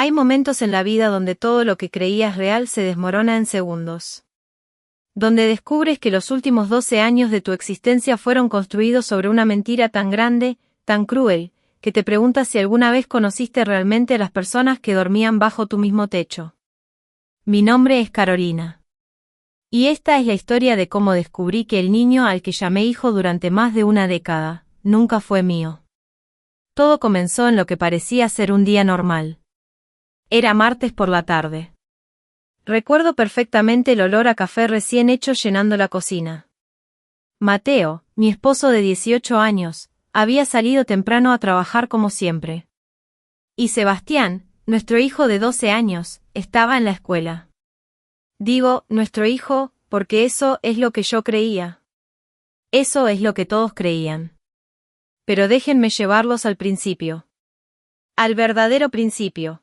Hay momentos en la vida donde todo lo que creías real se desmorona en segundos. Donde descubres que los últimos 12 años de tu existencia fueron construidos sobre una mentira tan grande, tan cruel, que te preguntas si alguna vez conociste realmente a las personas que dormían bajo tu mismo techo. Mi nombre es Carolina. Y esta es la historia de cómo descubrí que el niño al que llamé hijo durante más de una década, nunca fue mío. Todo comenzó en lo que parecía ser un día normal. Era martes por la tarde. Recuerdo perfectamente el olor a café recién hecho llenando la cocina. Mateo, mi esposo de 18 años, había salido temprano a trabajar como siempre. Y Sebastián, nuestro hijo de 12 años, estaba en la escuela. Digo, nuestro hijo, porque eso es lo que yo creía. Eso es lo que todos creían. Pero déjenme llevarlos al principio. Al verdadero principio.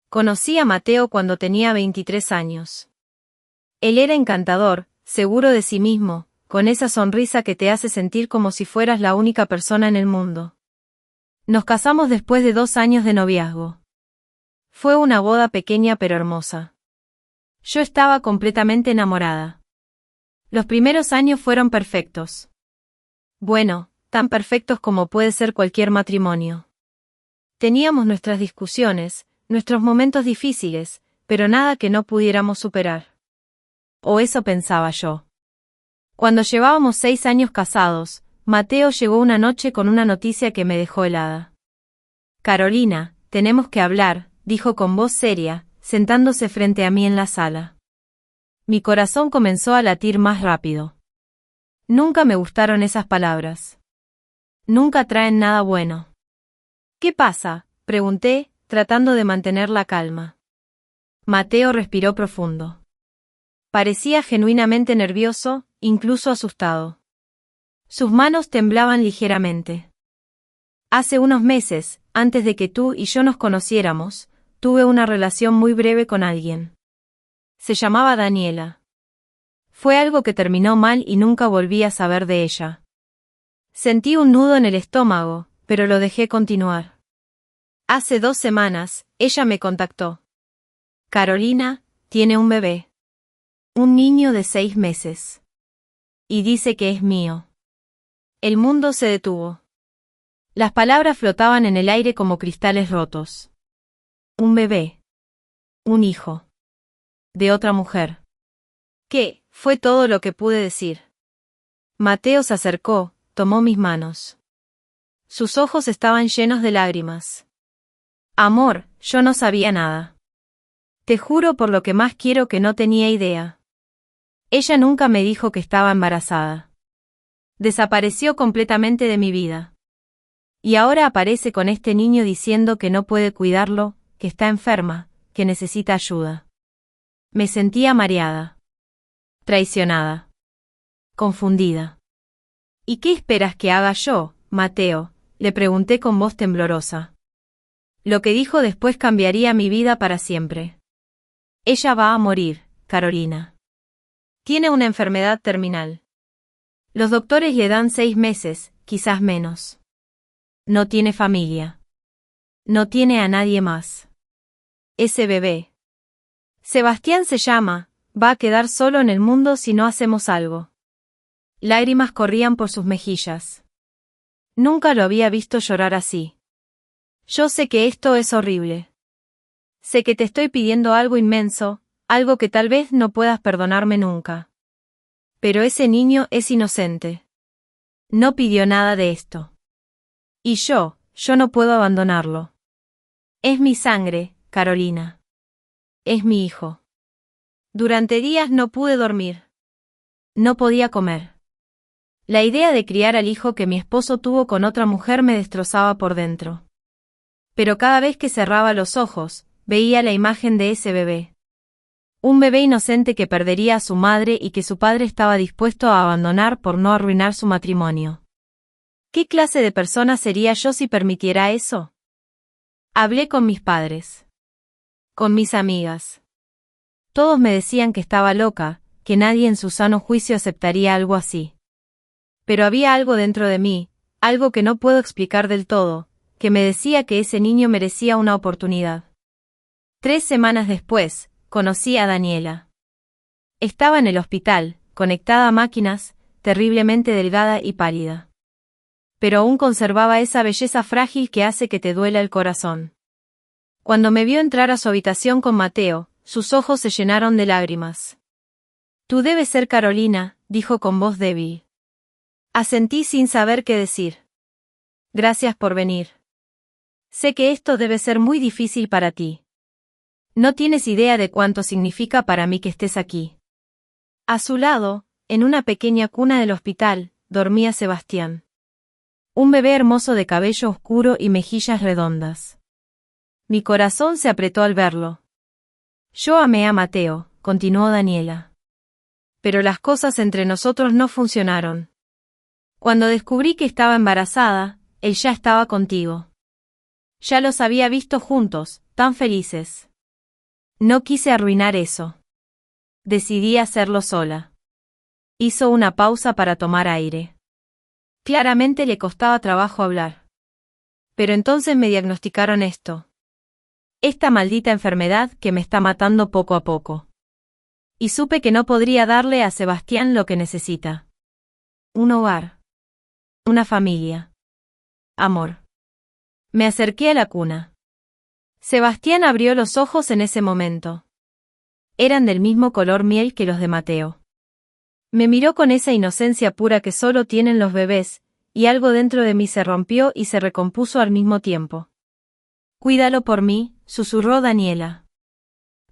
Conocí a Mateo cuando tenía 23 años. Él era encantador, seguro de sí mismo, con esa sonrisa que te hace sentir como si fueras la única persona en el mundo. Nos casamos después de 2 años de noviazgo. Fue una boda pequeña pero hermosa. Yo estaba completamente enamorada. Los primeros años fueron perfectos. Bueno, tan perfectos como puede ser cualquier matrimonio. Teníamos nuestras discusiones, nuestros momentos difíciles, pero nada que no pudiéramos superar. O eso pensaba yo. Cuando llevábamos 6 años casados, Mateo llegó una noche con una noticia que me dejó helada. Carolina, tenemos que hablar, dijo con voz seria, sentándose frente a mí en la sala. Mi corazón comenzó a latir más rápido. Nunca me gustaron esas palabras. Nunca traen nada bueno. ¿Qué pasa?, pregunté, tratando de mantener la calma. Mateo respiró profundo. Parecía genuinamente nervioso, incluso asustado. Sus manos temblaban ligeramente. Hace unos meses, antes de que tú y yo nos conociéramos, tuve una relación muy breve con alguien. Se llamaba Daniela. Fue algo que terminó mal y nunca volví a saber de ella. Sentí un nudo en el estómago, pero lo dejé continuar. Hace 2 semanas, ella me contactó. Carolina, tiene un bebé. Un niño de 6 meses. Y dice que es mío. El mundo se detuvo. Las palabras flotaban en el aire como cristales rotos. Un bebé. Un hijo. De otra mujer. ¿Qué? Fue todo lo que pude decir. Mateo se acercó, tomó mis manos. Sus ojos estaban llenos de lágrimas. Amor, yo no sabía nada. Te juro por lo que más quiero que no tenía idea. Ella nunca me dijo que estaba embarazada. Desapareció completamente de mi vida. Y ahora aparece con este niño diciendo que no puede cuidarlo, que está enferma, que necesita ayuda. Me sentía mareada. Traicionada. Confundida. ¿Y qué esperas que haga yo, Mateo?, le pregunté con voz temblorosa. Lo que dijo después cambiaría mi vida para siempre. Ella va a morir, Carolina. Tiene una enfermedad terminal. Los doctores le dan 6 meses, quizás menos. No tiene familia. No tiene a nadie más. Ese bebé. Sebastián se llama, va a quedar solo en el mundo si no hacemos algo. Lágrimas corrían por sus mejillas. Nunca lo había visto llorar así. Yo sé que esto es horrible. Sé que te estoy pidiendo algo inmenso, algo que tal vez no puedas perdonarme nunca. Pero ese niño es inocente. No pidió nada de esto. Y yo no puedo abandonarlo. Es mi sangre, Carolina. Es mi hijo. Durante días no pude dormir. No podía comer. La idea de criar al hijo que mi esposo tuvo con otra mujer me destrozaba por dentro. Pero cada vez que cerraba los ojos, veía la imagen de ese bebé. Un bebé inocente que perdería a su madre y que su padre estaba dispuesto a abandonar por no arruinar su matrimonio. ¿Qué clase de persona sería yo si permitiera eso? Hablé con mis padres. Con mis amigas. Todos me decían que estaba loca, que nadie en su sano juicio aceptaría algo así. Pero había algo dentro de mí, algo que no puedo explicar del todo, que me decía que ese niño merecía una oportunidad. 3 semanas después, conocí a Daniela. Estaba en el hospital, conectada a máquinas, terriblemente delgada y pálida. Pero aún conservaba esa belleza frágil que hace que te duela el corazón. Cuando me vio entrar a su habitación con Mateo, sus ojos se llenaron de lágrimas. «Tú debes ser Carolina», dijo con voz débil. Asentí sin saber qué decir. «Gracias por venir. Sé que esto debe ser muy difícil para ti. No tienes idea de cuánto significa para mí que estés aquí». A su lado, en una pequeña cuna del hospital, dormía Sebastián. Un bebé hermoso de cabello oscuro y mejillas redondas. Mi corazón se apretó al verlo. Yo amé a Mateo, continuó Daniela. Pero las cosas entre nosotros no funcionaron. Cuando descubrí que estaba embarazada, él ya estaba contigo. Ya los había visto juntos, tan felices. No quise arruinar eso. Decidí hacerlo sola. Hizo una pausa para tomar aire. Claramente le costaba trabajo hablar. Pero entonces me diagnosticaron esto. Esta maldita enfermedad que me está matando poco a poco. Y supe que no podría darle a Sebastián lo que necesita. Un hogar. Una familia. Amor. Me acerqué a la cuna. Sebastián abrió los ojos en ese momento. Eran del mismo color miel que los de Mateo. Me miró con esa inocencia pura que solo tienen los bebés, y algo dentro de mí se rompió y se recompuso al mismo tiempo. «Cuídalo por mí», susurró Daniela.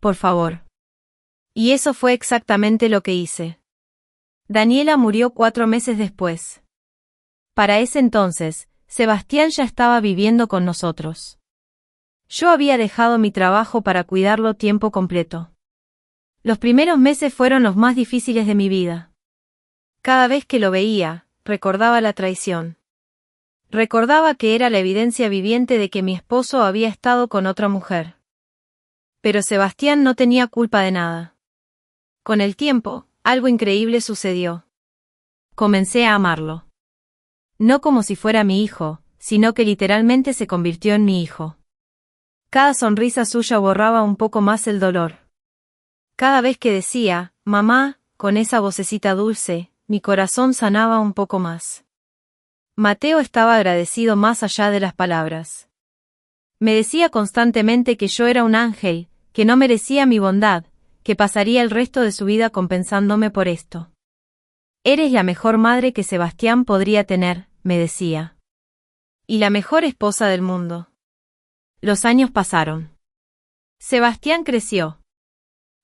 «Por favor». Y eso fue exactamente lo que hice. Daniela murió 4 meses después. Para ese entonces, Sebastián ya estaba viviendo con nosotros. Yo había dejado mi trabajo para cuidarlo tiempo completo. Los primeros meses fueron los más difíciles de mi vida. Cada vez que lo veía, recordaba la traición. Recordaba que era la evidencia viviente de que mi esposo había estado con otra mujer. Pero Sebastián no tenía culpa de nada. Con el tiempo, algo increíble sucedió. Comencé a amarlo. No como si fuera mi hijo, sino que literalmente se convirtió en mi hijo. Cada sonrisa suya borraba un poco más el dolor. Cada vez que decía, «mamá», con esa vocecita dulce, mi corazón sanaba un poco más. Mateo estaba agradecido más allá de las palabras. Me decía constantemente que yo era un ángel, que no merecía mi bondad, que pasaría el resto de su vida compensándome por esto. «Eres la mejor madre que Sebastián podría tener», me decía. «Y la mejor esposa del mundo». Los años pasaron. Sebastián creció.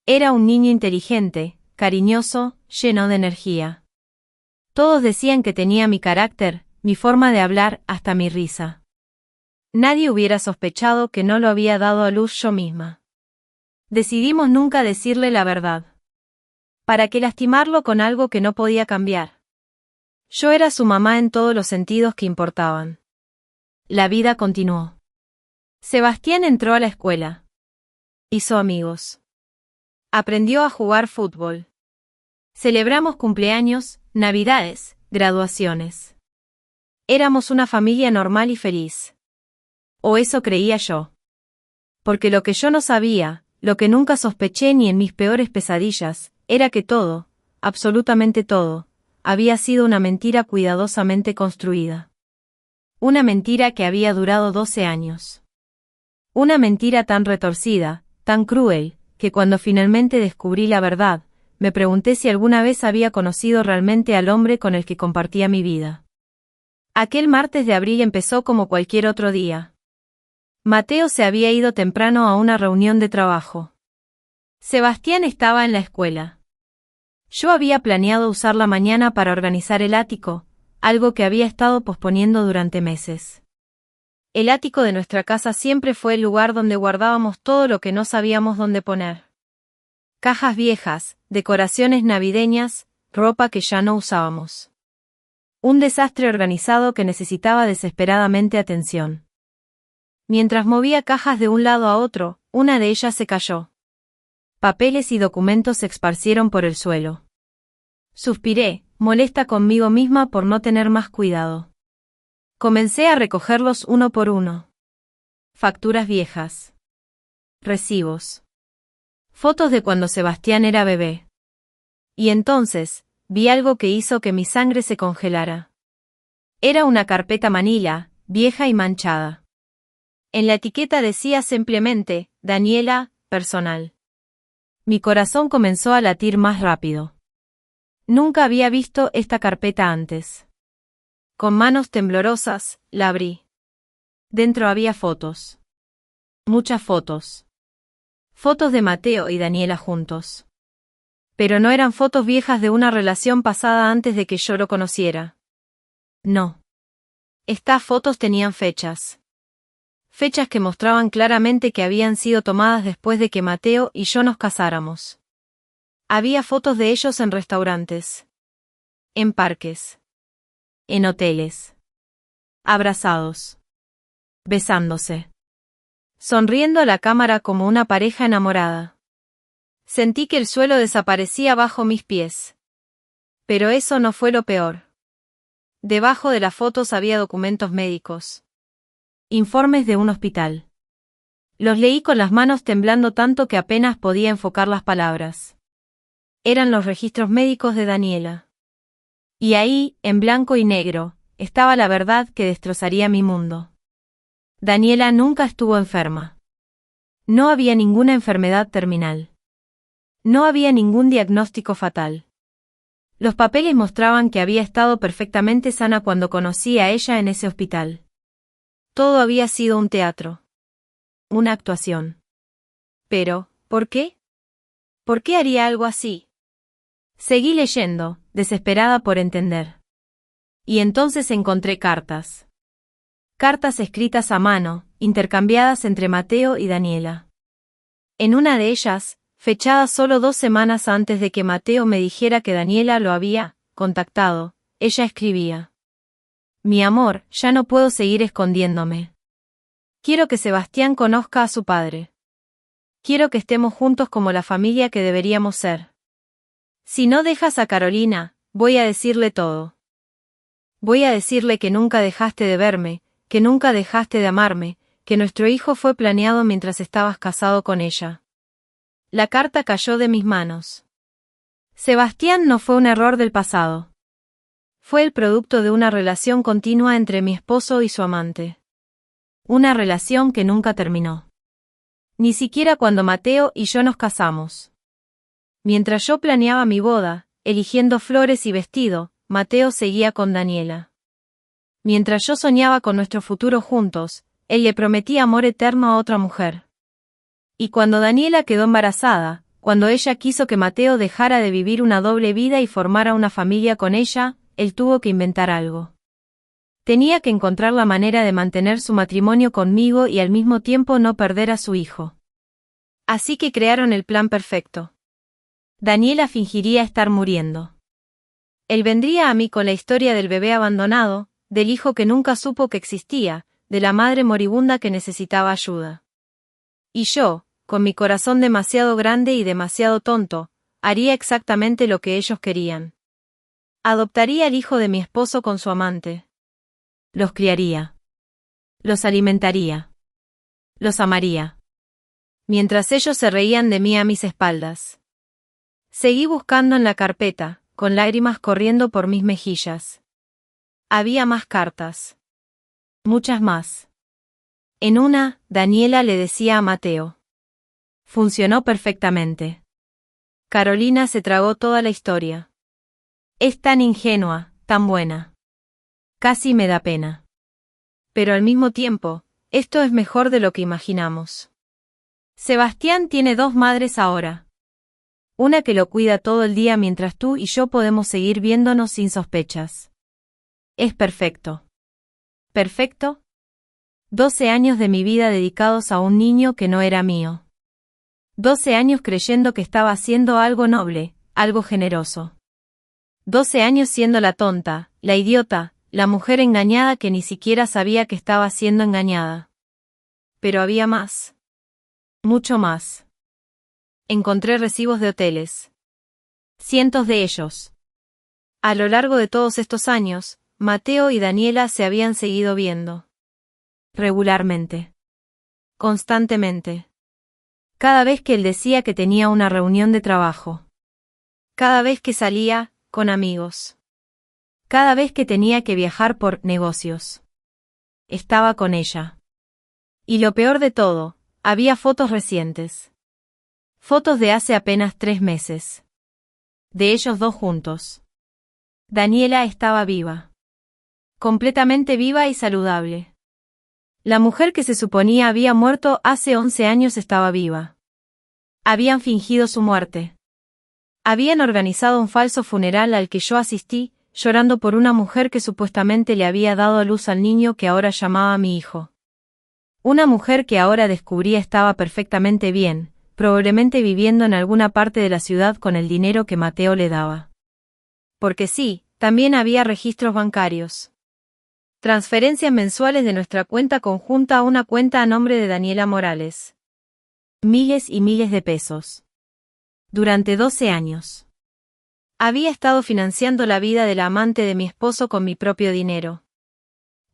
Era un niño inteligente, cariñoso, lleno de energía. Todos decían que tenía mi carácter, mi forma de hablar, hasta mi risa. Nadie hubiera sospechado que no lo había dado a luz yo misma. Decidimos nunca decirle la verdad. ¿Para qué lastimarlo con algo que no podía cambiar? Yo era su mamá en todos los sentidos que importaban. La vida continuó. Sebastián entró a la escuela. Hizo amigos. Aprendió a jugar fútbol. Celebramos cumpleaños, navidades, graduaciones. Éramos una familia normal y feliz. O eso creía yo. Porque lo que yo no sabía, lo que nunca sospeché ni en mis peores pesadillas, era que todo, absolutamente todo, había sido una mentira cuidadosamente construida. Una mentira que había durado 12 años. Una mentira tan retorcida, tan cruel, que cuando finalmente descubrí la verdad, me pregunté si alguna vez había conocido realmente al hombre con el que compartía mi vida. Aquel martes de abril empezó como cualquier otro día. Mateo se había ido temprano a una reunión de trabajo. Sebastián estaba en la escuela. Yo había planeado usar la mañana para organizar el ático, algo que había estado posponiendo durante meses. El ático de nuestra casa siempre fue el lugar donde guardábamos todo lo que no sabíamos dónde poner. Cajas viejas, decoraciones navideñas, ropa que ya no usábamos. Un desastre organizado que necesitaba desesperadamente atención. Mientras movía cajas de un lado a otro, una de ellas se cayó. Papeles y documentos se esparcieron por el suelo. Suspiré, molesta conmigo misma por no tener más cuidado. Comencé a recogerlos uno por uno. Facturas viejas. Recibos. Fotos de cuando Sebastián era bebé. Y entonces, vi algo que hizo que mi sangre se congelara. Era una carpeta manila, vieja y manchada. En la etiqueta decía simplemente, Daniela, personal. Mi corazón comenzó a latir más rápido. Nunca había visto esta carpeta antes. Con manos temblorosas, la abrí. Dentro había fotos. Muchas fotos. Fotos de Mateo y Daniela juntos. Pero no eran fotos viejas de una relación pasada antes de que yo lo conociera. No. Estas fotos tenían fechas. Fechas que mostraban claramente que habían sido tomadas después de que Mateo y yo nos casáramos. Había fotos de ellos en restaurantes. En parques. En hoteles. Abrazados. Besándose. Sonriendo a la cámara como una pareja enamorada. Sentí que el suelo desaparecía bajo mis pies. Pero eso no fue lo peor. Debajo de las fotos había documentos médicos. Informes de un hospital. Los leí con las manos temblando tanto que apenas podía enfocar las palabras. Eran los registros médicos de Daniela. Y ahí, en blanco y negro, estaba la verdad que destrozaría mi mundo. Daniela nunca estuvo enferma. No había ninguna enfermedad terminal. No había ningún diagnóstico fatal. Los papeles mostraban que había estado perfectamente sana cuando conocí a ella en ese hospital. Todo había sido un teatro. Una actuación. Pero, ¿por qué? ¿Por qué haría algo así? Seguí leyendo, desesperada por entender. Y entonces encontré cartas. Cartas escritas a mano, intercambiadas entre Mateo y Daniela. En una de ellas, fechada solo 2 semanas antes de que Mateo me dijera que Daniela lo había contactado, ella escribía: Mi amor, ya no puedo seguir escondiéndome. Quiero que Sebastián conozca a su padre. Quiero que estemos juntos como la familia que deberíamos ser. Si no dejas a Carolina, voy a decirle todo. Voy a decirle que nunca dejaste de verme, que nunca dejaste de amarme, que nuestro hijo fue planeado mientras estabas casado con ella. La carta cayó de mis manos. Sebastián no fue un error del pasado. Fue el producto de una relación continua entre mi esposo y su amante. Una relación que nunca terminó. Ni siquiera cuando Mateo y yo nos casamos. Mientras yo planeaba mi boda, eligiendo flores y vestido, Mateo seguía con Daniela. Mientras yo soñaba con nuestro futuro juntos, él le prometía amor eterno a otra mujer. Y cuando Daniela quedó embarazada, cuando ella quiso que Mateo dejara de vivir una doble vida y formara una familia con ella, él tuvo que inventar algo. Tenía que encontrar la manera de mantener su matrimonio conmigo y al mismo tiempo no perder a su hijo. Así que crearon el plan perfecto. Daniela fingiría estar muriendo. Él vendría a mí con la historia del bebé abandonado, del hijo que nunca supo que existía, de la madre moribunda que necesitaba ayuda. Y yo, con mi corazón demasiado grande y demasiado tonto, haría exactamente lo que ellos querían. Adoptaría al hijo de mi esposo con su amante. Los criaría. Los alimentaría. Los amaría. Mientras ellos se reían de mí a mis espaldas. Seguí buscando en la carpeta, con lágrimas corriendo por mis mejillas. Había más cartas. Muchas más. En una, Daniela le decía a Mateo. Funcionó perfectamente. Carolina se tragó toda la historia. Es tan ingenua, tan buena. Casi me da pena. Pero al mismo tiempo, esto es mejor de lo que imaginamos. Sebastián tiene 2 madres ahora. Una que lo cuida todo el día mientras tú y yo podemos seguir viéndonos sin sospechas. Es perfecto. ¿Perfecto? 12 años de mi vida dedicados a un niño que no era mío. 12 años creyendo que estaba haciendo algo noble, algo generoso. 12 años siendo la tonta, la idiota, la mujer engañada que ni siquiera sabía que estaba siendo engañada. Pero había más. Mucho más. Encontré recibos de hoteles. Cientos de ellos. A lo largo de todos estos años, Mateo y Daniela se habían seguido viendo. Regularmente. Constantemente. Cada vez que él decía que tenía una reunión de trabajo. Cada vez que salía, con amigos. Cada vez que tenía que viajar por negocios. Estaba con ella. Y lo peor de todo, había fotos recientes. Fotos de hace apenas 3 meses. De ellos dos juntos. Daniela estaba viva. Completamente viva y saludable. La mujer que se suponía había muerto hace 11 años estaba viva. Habían fingido su muerte. Habían organizado un falso funeral al que yo asistí, llorando por una mujer que supuestamente le había dado a luz al niño que ahora llamaba mi hijo. Una mujer que ahora descubría estaba perfectamente bien, probablemente viviendo en alguna parte de la ciudad con el dinero que Mateo le daba. Porque sí, también había registros bancarios. Transferencias mensuales de nuestra cuenta conjunta a una cuenta a nombre de Daniela Morales. Miles y miles de pesos. Durante 12 años. Había estado financiando la vida de la amante de mi esposo con mi propio dinero.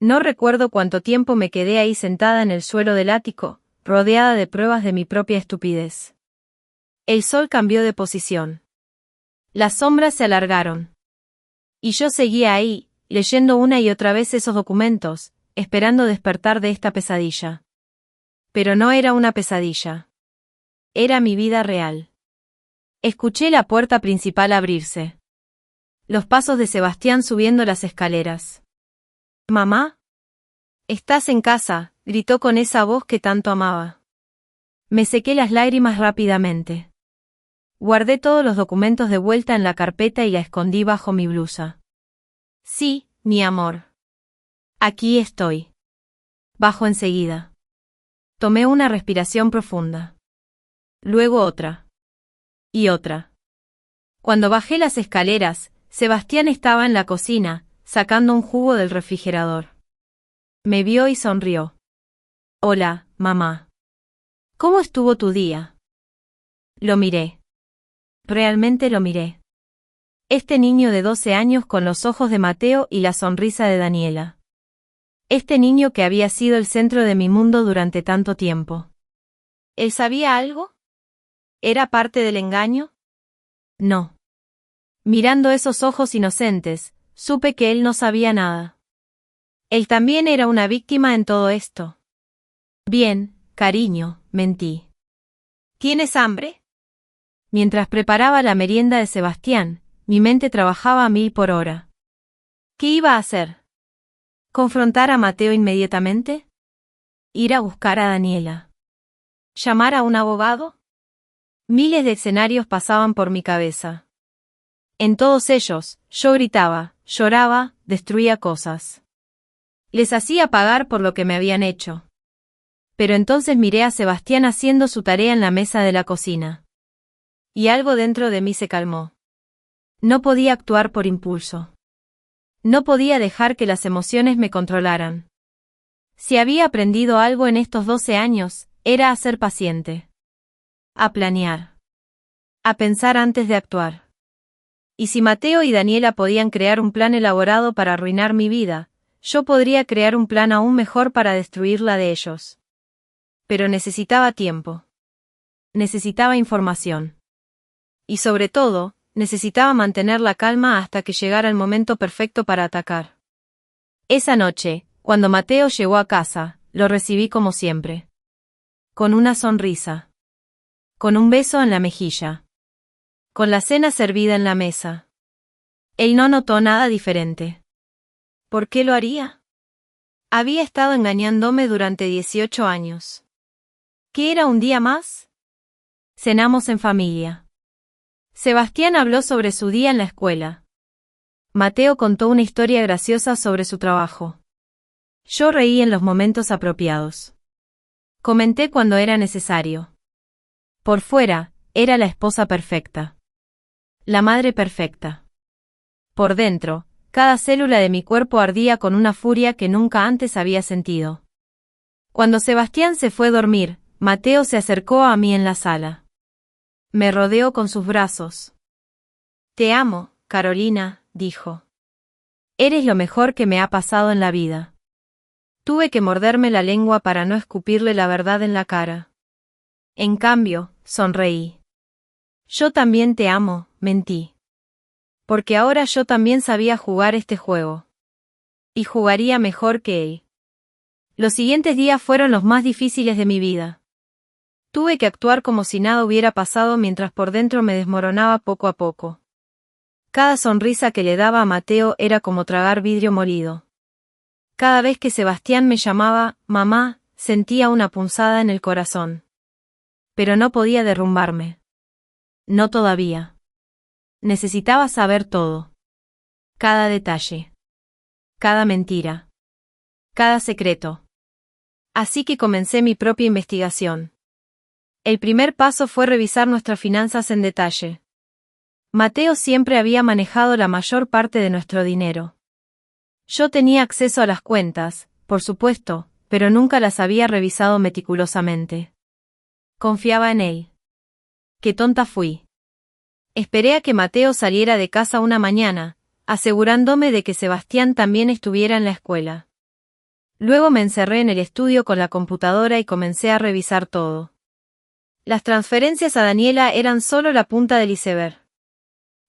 No recuerdo cuánto tiempo me quedé ahí sentada en el suelo del ático, rodeada de pruebas de mi propia estupidez. El sol cambió de posición. Las sombras se alargaron. Y yo seguía ahí, leyendo una y otra vez esos documentos, esperando despertar de esta pesadilla. Pero no era una pesadilla. Era mi vida real. Escuché la puerta principal abrirse. Los pasos de Sebastián subiendo las escaleras. «¿Mamá? ¿Estás en casa?», gritó con esa voz que tanto amaba. Me sequé las lágrimas rápidamente. Guardé todos los documentos de vuelta en la carpeta y la escondí bajo mi blusa. «Sí, mi amor. Aquí estoy». Bajo enseguida. Tomé una respiración profunda. Luego otra. Y otra. Cuando bajé las escaleras, Sebastián estaba en la cocina, sacando un jugo del refrigerador. Me vio y sonrió. «Hola, mamá. ¿Cómo estuvo tu día?» Lo miré. Realmente lo miré. Este niño de 12 años con los ojos de Mateo y la sonrisa de Daniela. Este niño que había sido el centro de mi mundo durante tanto tiempo. ¿Él sabía algo? ¿Era parte del engaño? No. Mirando esos ojos inocentes, supe que él no sabía nada. Él también era una víctima en todo esto. «Bien, cariño», mentí. «¿Tienes hambre?» Mientras preparaba la merienda de Sebastián, mi mente trabajaba a 1000 por hora. ¿Qué iba a hacer? ¿Confrontar a Mateo inmediatamente? ¿Ir a buscar a Daniela? ¿Llamar a un abogado? Miles de escenarios pasaban por mi cabeza. En todos ellos, yo gritaba, lloraba, destruía cosas. Les hacía pagar por lo que me habían hecho. Pero entonces miré a Sebastián haciendo su tarea en la mesa de la cocina. Y algo dentro de mí se calmó. No podía actuar por impulso. No podía dejar que las emociones me controlaran. Si había aprendido algo en estos 12 años, era a ser paciente. A planear. A pensar antes de actuar. Y si Mateo y Daniela podían crear un plan elaborado para arruinar mi vida, yo podría crear un plan aún mejor para destruir la de ellos. Pero necesitaba tiempo. Necesitaba información. Y sobre todo, necesitaba mantener la calma hasta que llegara el momento perfecto para atacar. Esa noche, cuando Mateo llegó a casa, lo recibí como siempre. Con una sonrisa. Con un beso en la mejilla. Con la cena servida en la mesa. Él no notó nada diferente. ¿Por qué lo haría? Había estado engañándome durante 18 años. ¿Qué era un día más? Cenamos en familia. Sebastián habló sobre su día en la escuela. Mateo contó una historia graciosa sobre su trabajo. Yo reí en los momentos apropiados. Comenté cuando era necesario. Por fuera, era la esposa perfecta. La madre perfecta. Por dentro, cada célula de mi cuerpo ardía con una furia que nunca antes había sentido. Cuando Sebastián se fue a dormir, Mateo se acercó a mí en la sala. Me rodeó con sus brazos. «Te amo, Carolina», dijo. «Eres lo mejor que me ha pasado en la vida». Tuve que morderme la lengua para no escupirle la verdad en la cara. En cambio, sonreí. Yo también te amo, mentí. Porque ahora yo también sabía jugar este juego. Y jugaría mejor que él. Los siguientes días fueron los más difíciles de mi vida. Tuve que actuar como si nada hubiera pasado mientras por dentro me desmoronaba poco a poco. Cada sonrisa que le daba a Mateo era como tragar vidrio molido. Cada vez que Sebastián me llamaba, mamá, sentía una punzada en el corazón. Pero no podía derrumbarme. No todavía. Necesitaba saber todo. Cada detalle. Cada mentira. Cada secreto. Así que comencé mi propia investigación. El primer paso fue revisar nuestras finanzas en detalle. Mateo siempre había manejado la mayor parte de nuestro dinero. Yo tenía acceso a las cuentas, por supuesto, pero nunca las había revisado meticulosamente. Confiaba en él. Qué tonta fui. Esperé a que Mateo saliera de casa una mañana, asegurándome de que Sebastián también estuviera en la escuela. Luego me encerré en el estudio con la computadora y comencé a revisar todo. Las transferencias a Daniela eran solo la punta del iceberg.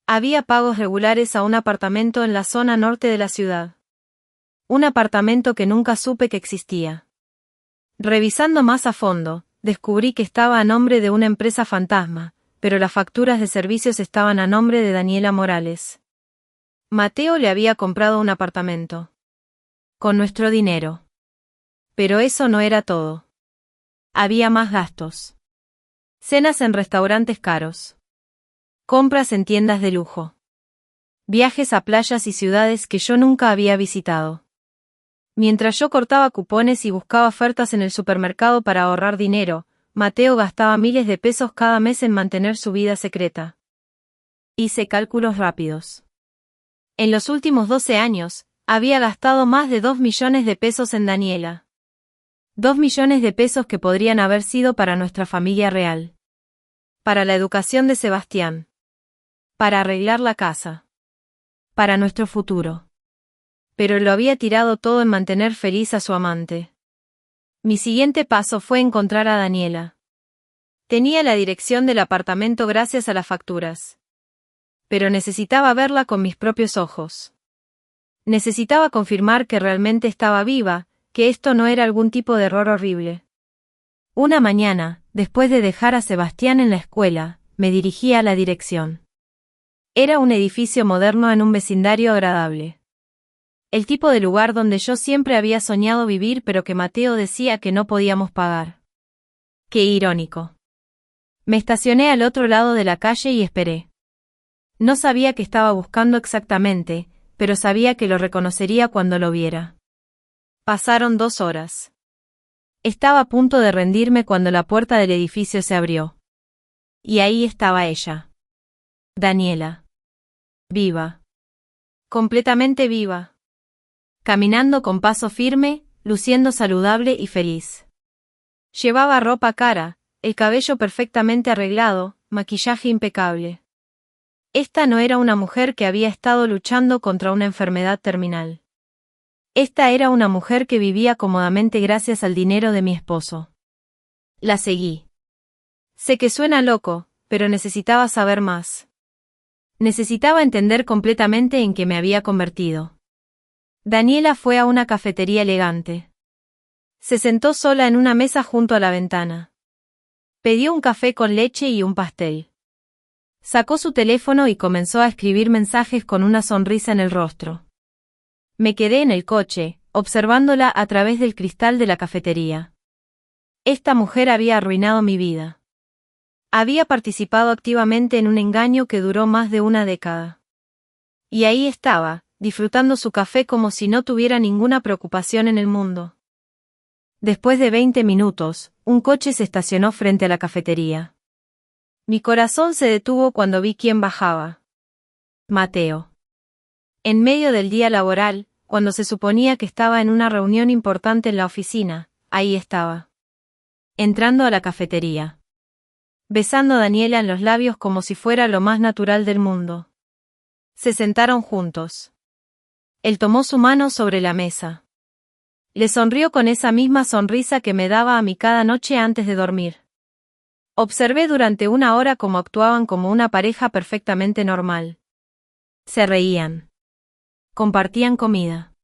Había pagos regulares a un apartamento en la zona norte de la ciudad. Un apartamento que nunca supe que existía. Revisando más a fondo, descubrí que estaba a nombre de una empresa fantasma, pero las facturas de servicios estaban a nombre de Daniela Morales. Mateo le había comprado un apartamento. Con nuestro dinero. Pero eso no era todo. Había más gastos. Cenas en restaurantes caros. Compras en tiendas de lujo. Viajes a playas y ciudades que yo nunca había visitado. Mientras yo cortaba cupones y buscaba ofertas en el supermercado para ahorrar dinero, Mateo gastaba miles de pesos cada mes en mantener su vida secreta. Hice cálculos rápidos. En los últimos 12 años, había gastado más de 2 millones de pesos en Daniela. 2 millones de pesos que podrían haber sido para nuestra familia real. Para la educación de Sebastián. Para arreglar la casa. Para nuestro futuro. Pero lo había tirado todo en mantener feliz a su amante. Mi siguiente paso fue encontrar a Daniela. Tenía la dirección del apartamento gracias a las facturas. Pero necesitaba verla con mis propios ojos. Necesitaba confirmar que realmente estaba viva, que esto no era algún tipo de error horrible. Una mañana, después de dejar a Sebastián en la escuela, me dirigí a la dirección. Era un edificio moderno en un vecindario agradable. El tipo de lugar donde yo siempre había soñado vivir pero que Mateo decía que no podíamos pagar. Qué irónico. Me estacioné al otro lado de la calle y esperé. No sabía qué estaba buscando exactamente, pero sabía que lo reconocería cuando lo viera. Pasaron 2 horas. Estaba a punto de rendirme cuando la puerta del edificio se abrió. Y ahí estaba ella. Daniela. Viva. Completamente viva. Caminando con paso firme, luciendo saludable y feliz. Llevaba ropa cara, el cabello perfectamente arreglado, maquillaje impecable. Esta no era una mujer que había estado luchando contra una enfermedad terminal. Esta era una mujer que vivía cómodamente gracias al dinero de mi esposo. La seguí. Sé que suena loco, pero necesitaba saber más. Necesitaba entender completamente en qué me había convertido. Daniela fue a una cafetería elegante. Se sentó sola en una mesa junto a la ventana. Pidió un café con leche y un pastel. Sacó su teléfono y comenzó a escribir mensajes con una sonrisa en el rostro. Me quedé en el coche, observándola a través del cristal de la cafetería. Esta mujer había arruinado mi vida. Había participado activamente en un engaño que duró más de una década. Y ahí estaba, disfrutando su café como si no tuviera ninguna preocupación en el mundo. Después de 20 minutos, un coche se estacionó frente a la cafetería. Mi corazón se detuvo cuando vi quién bajaba. Mateo. En medio del día laboral, cuando se suponía que estaba en una reunión importante en la oficina, ahí estaba. Entrando a la cafetería. Besando a Daniela en los labios como si fuera lo más natural del mundo. Se sentaron juntos. Él tomó su mano sobre la mesa. Le sonrió con esa misma sonrisa que me daba a mí cada noche antes de dormir. Observé durante una hora cómo actuaban como una pareja perfectamente normal. Se reían. Compartían comida.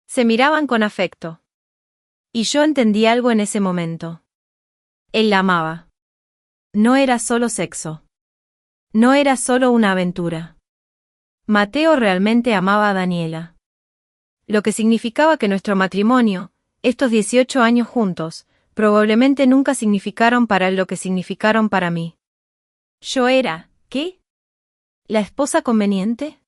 Se miraban con afecto. Y yo entendí algo en ese momento. Él la amaba. No era solo sexo. No era solo una aventura. Mateo realmente amaba a Daniela. Lo que significaba que nuestro matrimonio, estos 18 años juntos, probablemente nunca significaron para él lo que significaron para mí. Yo era, ¿qué? ¿La esposa conveniente?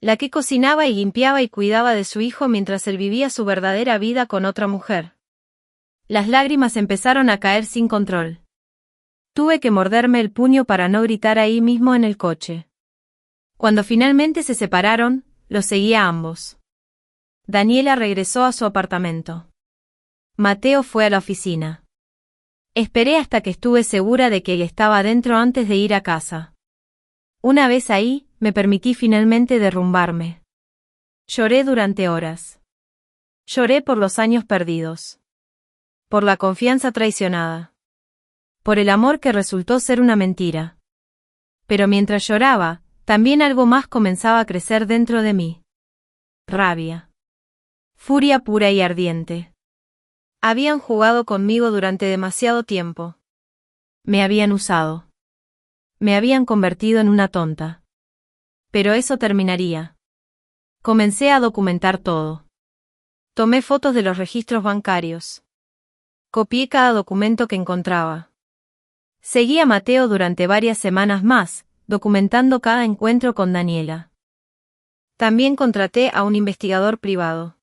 La que cocinaba y limpiaba y cuidaba de su hijo mientras él vivía su verdadera vida con otra mujer. Las lágrimas empezaron a caer sin control. Tuve que morderme el puño para no gritar ahí mismo en el coche. Cuando finalmente se separaron, los seguía a ambos. Daniela regresó a su apartamento. Mateo fue a la oficina. Esperé hasta que estuve segura de que él estaba adentro antes de ir a casa. Una vez ahí, me permití finalmente derrumbarme. Lloré durante horas. Lloré por los años perdidos. Por la confianza traicionada. Por el amor que resultó ser una mentira. Pero mientras lloraba, también algo más comenzaba a crecer dentro de mí. Rabia. Furia pura y ardiente. Habían jugado conmigo durante demasiado tiempo. Me habían usado. Me habían convertido en una tonta. Pero eso terminaría. Comencé a documentar todo. Tomé fotos de los registros bancarios. Copié cada documento que encontraba. Seguí a Mateo durante varias semanas más, documentando cada encuentro con Daniela. También contraté a un investigador privado.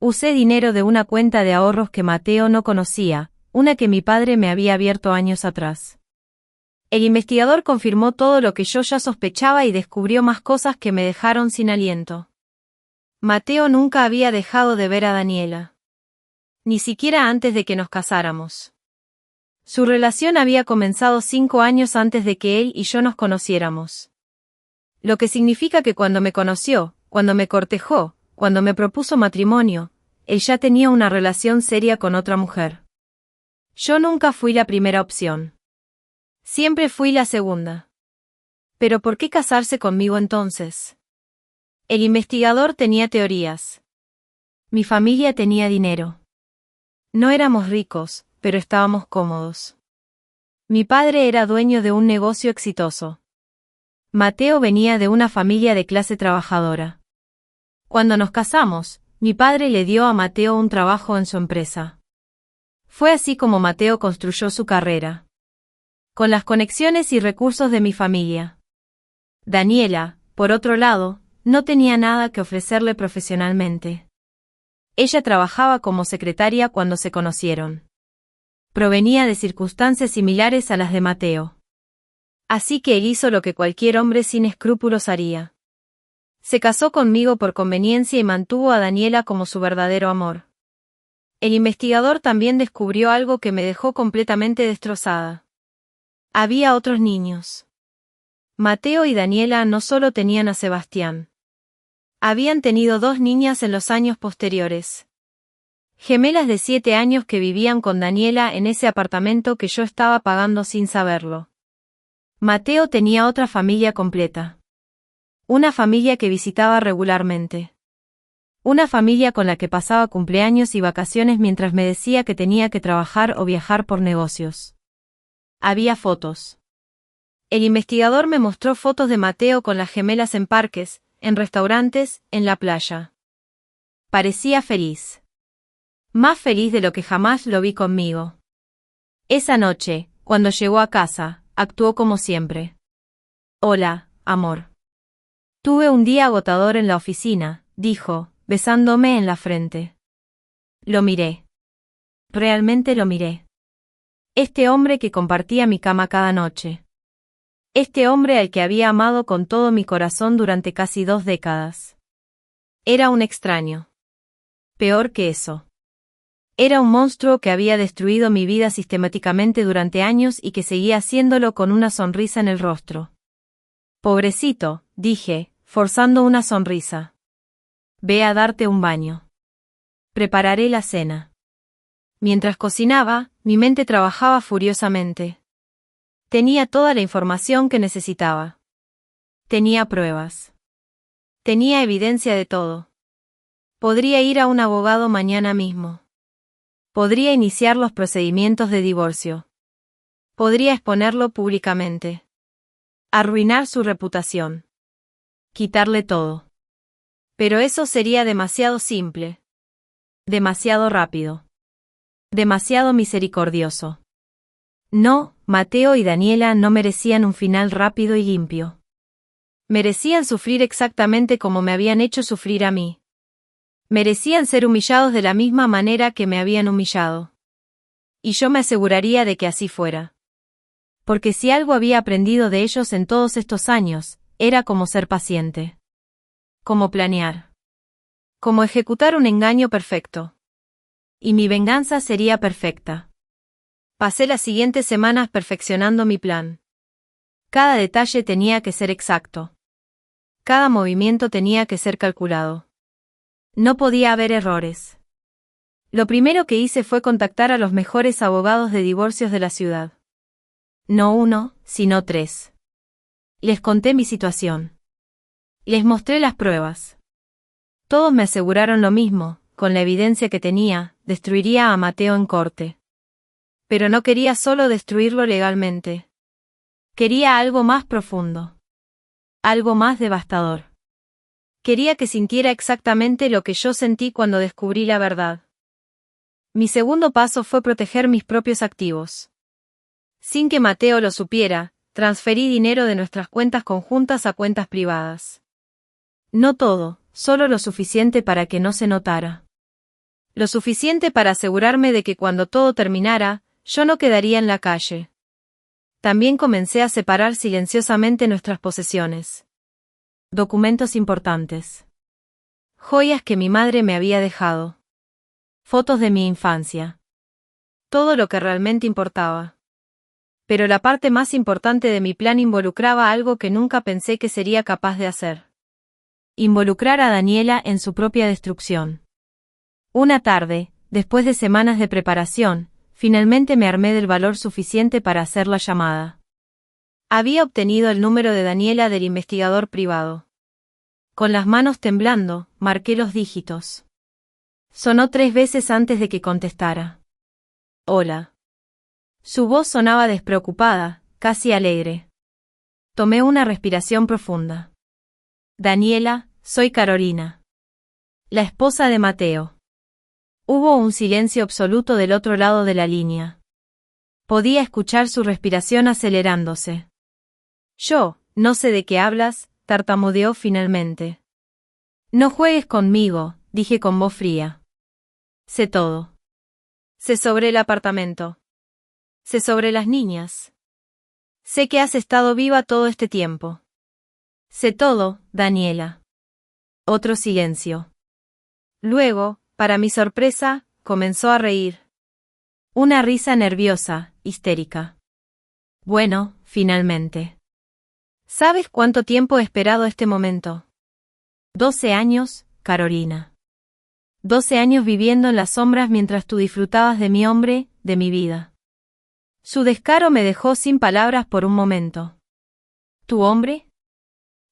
Usé dinero de una cuenta de ahorros que Mateo no conocía, una que mi padre me había abierto años atrás. El investigador confirmó todo lo que yo ya sospechaba y descubrió más cosas que me dejaron sin aliento. Mateo nunca había dejado de ver a Daniela. Ni siquiera antes de que nos casáramos. Su relación había comenzado 5 años antes de que él y yo nos conociéramos. Lo que significa que cuando me conoció, cuando me cortejó, cuando me propuso matrimonio, él ya tenía una relación seria con otra mujer. Yo nunca fui la primera opción. Siempre fui la segunda. ¿Pero por qué casarse conmigo entonces? El investigador tenía teorías. Mi familia tenía dinero. No éramos ricos, pero estábamos cómodos. Mi padre era dueño de un negocio exitoso. Mateo venía de una familia de clase trabajadora. Cuando nos casamos, mi padre le dio a Mateo un trabajo en su empresa. Fue así como Mateo construyó su carrera. Con las conexiones y recursos de mi familia. Daniela, por otro lado, no tenía nada que ofrecerle profesionalmente. Ella trabajaba como secretaria cuando se conocieron. Provenía de circunstancias similares a las de Mateo. Así que él hizo lo que cualquier hombre sin escrúpulos haría. Se casó conmigo por conveniencia y mantuvo a Daniela como su verdadero amor. El investigador también descubrió algo que me dejó completamente destrozada. Había otros niños. Mateo y Daniela no solo tenían a Sebastián. Habían tenido 2 niñas en los años posteriores. Gemelas de 7 años que vivían con Daniela en ese apartamento que yo estaba pagando sin saberlo. Mateo tenía otra familia completa. Una familia que visitaba regularmente. Una familia con la que pasaba cumpleaños y vacaciones mientras me decía que tenía que trabajar o viajar por negocios. Había fotos. El investigador me mostró fotos de Mateo con las gemelas en parques, en restaurantes, en la playa. Parecía feliz. Más feliz de lo que jamás lo vi conmigo. Esa noche, cuando llegó a casa, actuó como siempre. Hola, amor. Tuve un día agotador en la oficina, dijo, besándome en la frente. Lo miré. Realmente lo miré. Este hombre que compartía mi cama cada noche. Este hombre al que había amado con todo mi corazón durante casi 2 décadas. Era un extraño. Peor que eso. Era un monstruo que había destruido mi vida sistemáticamente durante años y que seguía haciéndolo con una sonrisa en el rostro. Pobrecito, dije, forzando una sonrisa. Ve a darte un baño. Prepararé la cena. Mientras cocinaba, mi mente trabajaba furiosamente. Tenía toda la información que necesitaba. Tenía pruebas. Tenía evidencia de todo. Podría ir a un abogado mañana mismo. Podría iniciar los procedimientos de divorcio. Podría exponerlo públicamente. Arruinar su reputación. Quitarle todo. Pero eso sería demasiado simple. Demasiado rápido. Demasiado misericordioso. No, Mateo y Daniela no merecían un final rápido y limpio. Merecían sufrir exactamente como me habían hecho sufrir a mí. Merecían ser humillados de la misma manera que me habían humillado. Y yo me aseguraría de que así fuera. Porque si algo había aprendido de ellos en todos estos años, era cómo ser paciente. Cómo planear. Cómo ejecutar un engaño perfecto. Y mi venganza sería perfecta. Pasé las siguientes semanas perfeccionando mi plan. Cada detalle tenía que ser exacto. Cada movimiento tenía que ser calculado. No podía haber errores. Lo primero que hice fue contactar a los mejores abogados de divorcios de la ciudad. No uno, sino 3. Les conté mi situación. Les mostré las pruebas. Todos me aseguraron lo mismo, con la evidencia que tenía, destruiría a Mateo en corte. Pero no quería solo destruirlo legalmente. Quería algo más profundo. Algo más devastador. Quería que sintiera exactamente lo que yo sentí cuando descubrí la verdad. Mi segundo paso fue proteger mis propios activos. Sin que Mateo lo supiera, transferí dinero de nuestras cuentas conjuntas a cuentas privadas. No todo, solo lo suficiente para que no se notara. Lo suficiente para asegurarme de que cuando todo terminara, yo no quedaría en la calle. También comencé a separar silenciosamente nuestras posesiones. Documentos importantes. Joyas que mi madre me había dejado. Fotos de mi infancia. Todo lo que realmente importaba. Pero la parte más importante de mi plan involucraba algo que nunca pensé que sería capaz de hacer. Involucrar a Daniela en su propia destrucción. Una tarde, después de semanas de preparación, finalmente me armé del valor suficiente para hacer la llamada. Había obtenido el número de Daniela del investigador privado. Con las manos temblando, marqué los dígitos. Sonó 3 veces antes de que contestara. Hola. Su voz sonaba despreocupada, casi alegre. Tomé una respiración profunda. Daniela, soy Carolina. La esposa de Mateo. Hubo un silencio absoluto del otro lado de la línea. Podía escuchar su respiración acelerándose. No sé de qué hablas, tartamudeó finalmente. No juegues conmigo, dije con voz fría. Sé todo. Sé sobre el apartamento. Sé sobre las niñas. Sé que has estado viva todo este tiempo. Sé todo, Daniela. Otro silencio. Luego, para mi sorpresa, comenzó a reír. Una risa nerviosa, histérica. Bueno, finalmente. ¿Sabes cuánto tiempo he esperado este momento? 12 años, Carolina. 12 años viviendo en las sombras mientras tú disfrutabas de mi hombre, de mi vida. Su descaro me dejó sin palabras por un momento. ¿Tu hombre?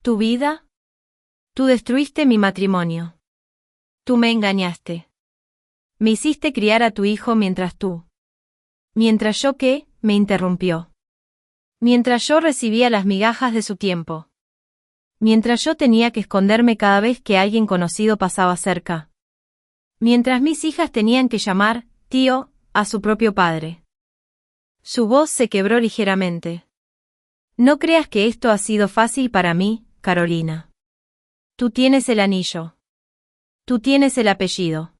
¿Tu vida? Tú destruiste mi matrimonio. Tú me engañaste. Me hiciste criar a tu hijo mientras tú. Mientras yo qué, me interrumpió. Mientras yo recibía las migajas de su tiempo. Mientras yo tenía que esconderme cada vez que alguien conocido pasaba cerca. Mientras mis hijas tenían que llamar, tío, a su propio padre. Su voz se quebró ligeramente. No creas que esto ha sido fácil para mí, Carolina. Tú tienes el anillo. Tú tienes el apellido.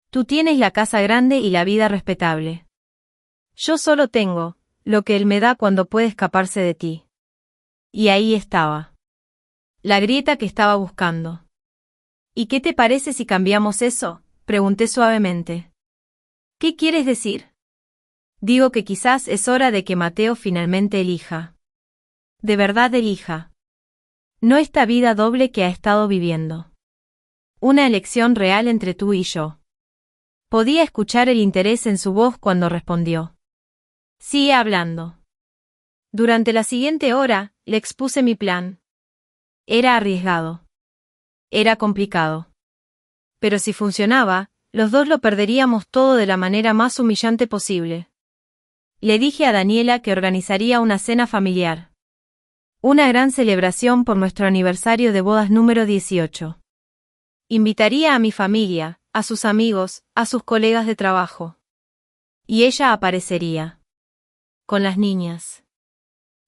Tú tienes la casa grande y la vida respetable. Yo solo tengo lo que él me da cuando puede escaparse de ti. Y ahí estaba. La grieta que estaba buscando. ¿Y qué te parece si cambiamos eso?, pregunté suavemente. ¿Qué quieres decir? Digo que quizás es hora de que Mateo finalmente elija. De verdad elija. No esta vida doble que ha estado viviendo. Una elección real entre tú y yo. Podía escuchar el interés en su voz cuando respondió. Sigue hablando. Durante la siguiente hora, le expuse mi plan. Era arriesgado. Era complicado. Pero si funcionaba, los dos lo perderíamos todo de la manera más humillante posible. Le dije a Daniela que organizaría una cena familiar. Una gran celebración por nuestro aniversario de bodas número 18. Invitaría a mi familia, a sus amigos, a sus colegas de trabajo. Y ella aparecería. Con las niñas.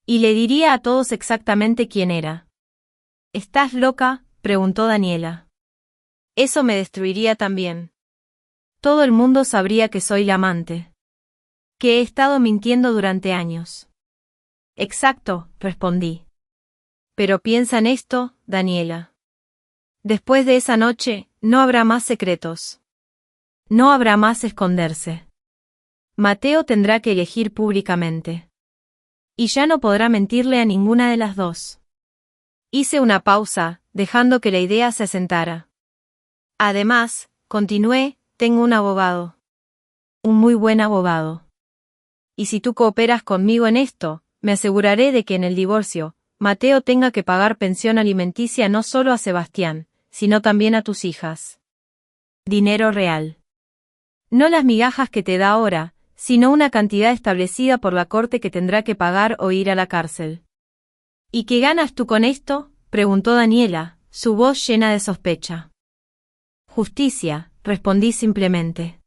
Y le diría a todos exactamente quién era. ¿Estás loca?, preguntó Daniela. Eso me destruiría también. Todo el mundo sabría que soy la amante. Que he estado mintiendo durante años. Exacto, respondí. Pero piensa en esto, Daniela. Después de esa noche, no habrá más secretos. No habrá más esconderse. Mateo tendrá que elegir públicamente. Y ya no podrá mentirle a ninguna de las dos. Hice una pausa, dejando que la idea se asentara. Además, continué, tengo un abogado. Un muy buen abogado. Y si tú cooperas conmigo en esto, me aseguraré de que en el divorcio, Mateo tenga que pagar pensión alimenticia no solo a Sebastián, sino también a tus hijas. Dinero real. No las migajas que te da ahora, sino una cantidad establecida por la corte que tendrá que pagar o ir a la cárcel. ¿Y qué ganas tú con esto?, preguntó Daniela, su voz llena de sospecha. Justicia, respondí simplemente.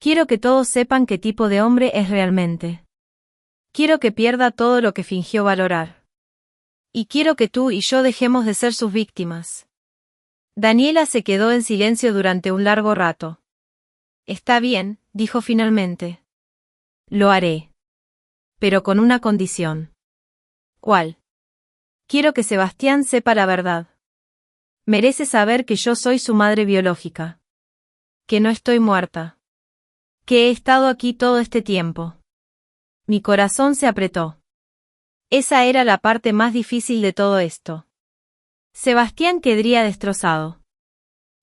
Quiero que todos sepan qué tipo de hombre es realmente. Quiero que pierda todo lo que fingió valorar. Y quiero que tú y yo dejemos de ser sus víctimas. Daniela se quedó en silencio durante un largo rato. Está bien, dijo finalmente. Lo haré. Pero con una condición. ¿Cuál? Quiero que Sebastián sepa la verdad. Merece saber que yo soy su madre biológica. Que no estoy muerta. Que he estado aquí todo este tiempo. Mi corazón se apretó. Esa era la parte más difícil de todo esto. Sebastián quedaría destrozado.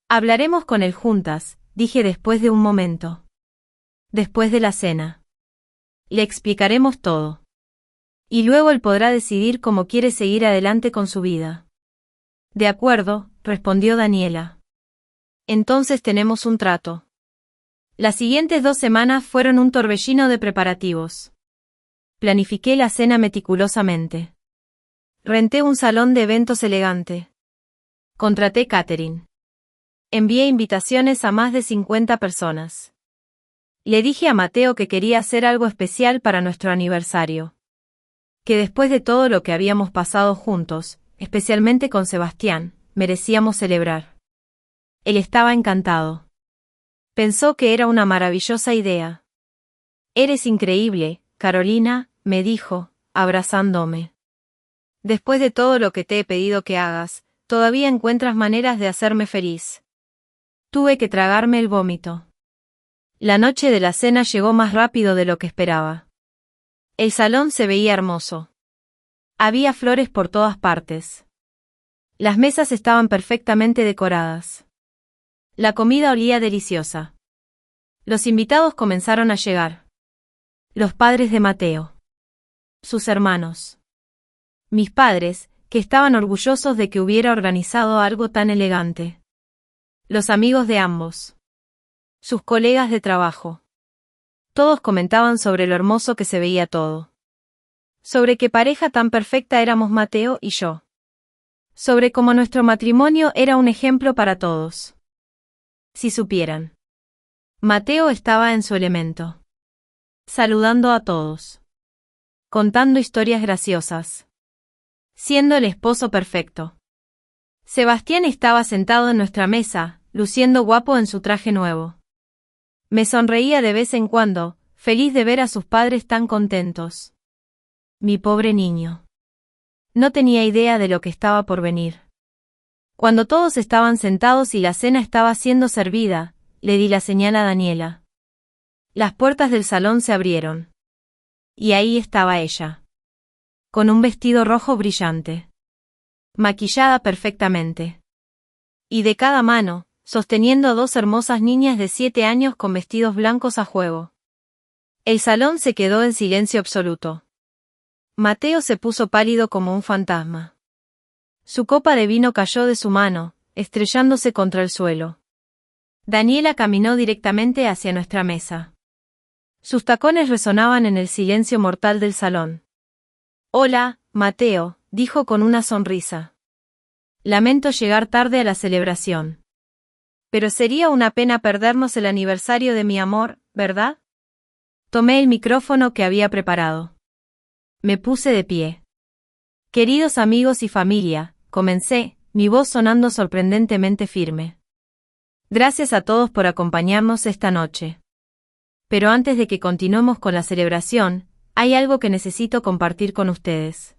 Hablaremos con él juntas, dije después de un momento. Después de la cena. Le explicaremos todo. Y luego él podrá decidir cómo quiere seguir adelante con su vida. De acuerdo, respondió Daniela. Entonces tenemos un trato. Las siguientes 2 semanas fueron un torbellino de preparativos. Planifiqué la cena meticulosamente. Renté un salón de eventos elegante. Contraté catering. Envié invitaciones a más de 50 personas. Le dije a Mateo que quería hacer algo especial para nuestro aniversario. Que después de todo lo que habíamos pasado juntos, especialmente con Sebastián, merecíamos celebrar. Él estaba encantado. Pensó que era una maravillosa idea. Eres increíble, Carolina, me dijo, abrazándome. Después de todo lo que te he pedido que hagas, todavía encuentras maneras de hacerme feliz. Tuve que tragarme el vómito. La noche de la cena llegó más rápido de lo que esperaba. El salón se veía hermoso. Había flores por todas partes. Las mesas estaban perfectamente decoradas. La comida olía deliciosa. Los invitados comenzaron a llegar. Los padres de Mateo. Sus hermanos. Mis padres, que estaban orgullosos de que hubiera organizado algo tan elegante. Los amigos de ambos. Sus colegas de trabajo. Todos comentaban sobre lo hermoso que se veía todo. Sobre qué pareja tan perfecta éramos Mateo y yo. Sobre cómo nuestro matrimonio era un ejemplo para todos. Si supieran. Mateo estaba en su elemento. Saludando a todos. Contando historias graciosas. Siendo el esposo perfecto. Sebastián estaba sentado en nuestra mesa, luciendo guapo en su traje nuevo. Me sonreía de vez en cuando, feliz de ver a sus padres tan contentos. Mi pobre niño. No tenía idea de lo que estaba por venir. Cuando todos estaban sentados y la cena estaba siendo servida, le di la señal a Daniela. Las puertas del salón se abrieron. Y ahí estaba ella. Con un vestido rojo brillante. Maquillada perfectamente. Y de cada mano, sosteniendo a 2 hermosas niñas de 7 años con vestidos blancos a juego. El salón se quedó en silencio absoluto. Mateo se puso pálido como un fantasma. Su copa de vino cayó de su mano, estrellándose contra el suelo. Daniela caminó directamente hacia nuestra mesa. Sus tacones resonaban en el silencio mortal del salón. «Hola, Mateo», dijo con una sonrisa. «Lamento llegar tarde a la celebración. Pero sería una pena perdernos el aniversario de mi amor, ¿verdad?». Tomé el micrófono que había preparado. Me puse de pie. «Queridos amigos y familia», comencé, mi voz sonando sorprendentemente firme. «Gracias a todos por acompañarnos esta noche. Pero antes de que continuemos con la celebración, hay algo que necesito compartir con ustedes».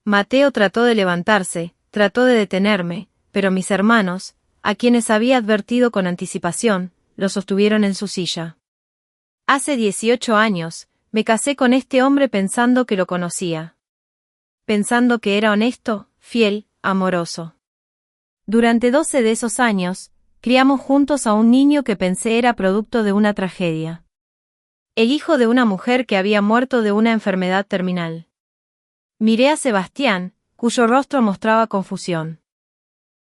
Mateo trató de levantarse, trató de detenerme, pero mis hermanos, a quienes había advertido con anticipación, lo sostuvieron en su silla. Hace 18 años, me casé con este hombre pensando que lo conocía. Pensando que era honesto, fiel, amoroso. Durante 12 de esos años, criamos juntos a un niño que pensé era producto de una tragedia. El hijo de una mujer que había muerto de una enfermedad terminal. Miré a Sebastián, cuyo rostro mostraba confusión.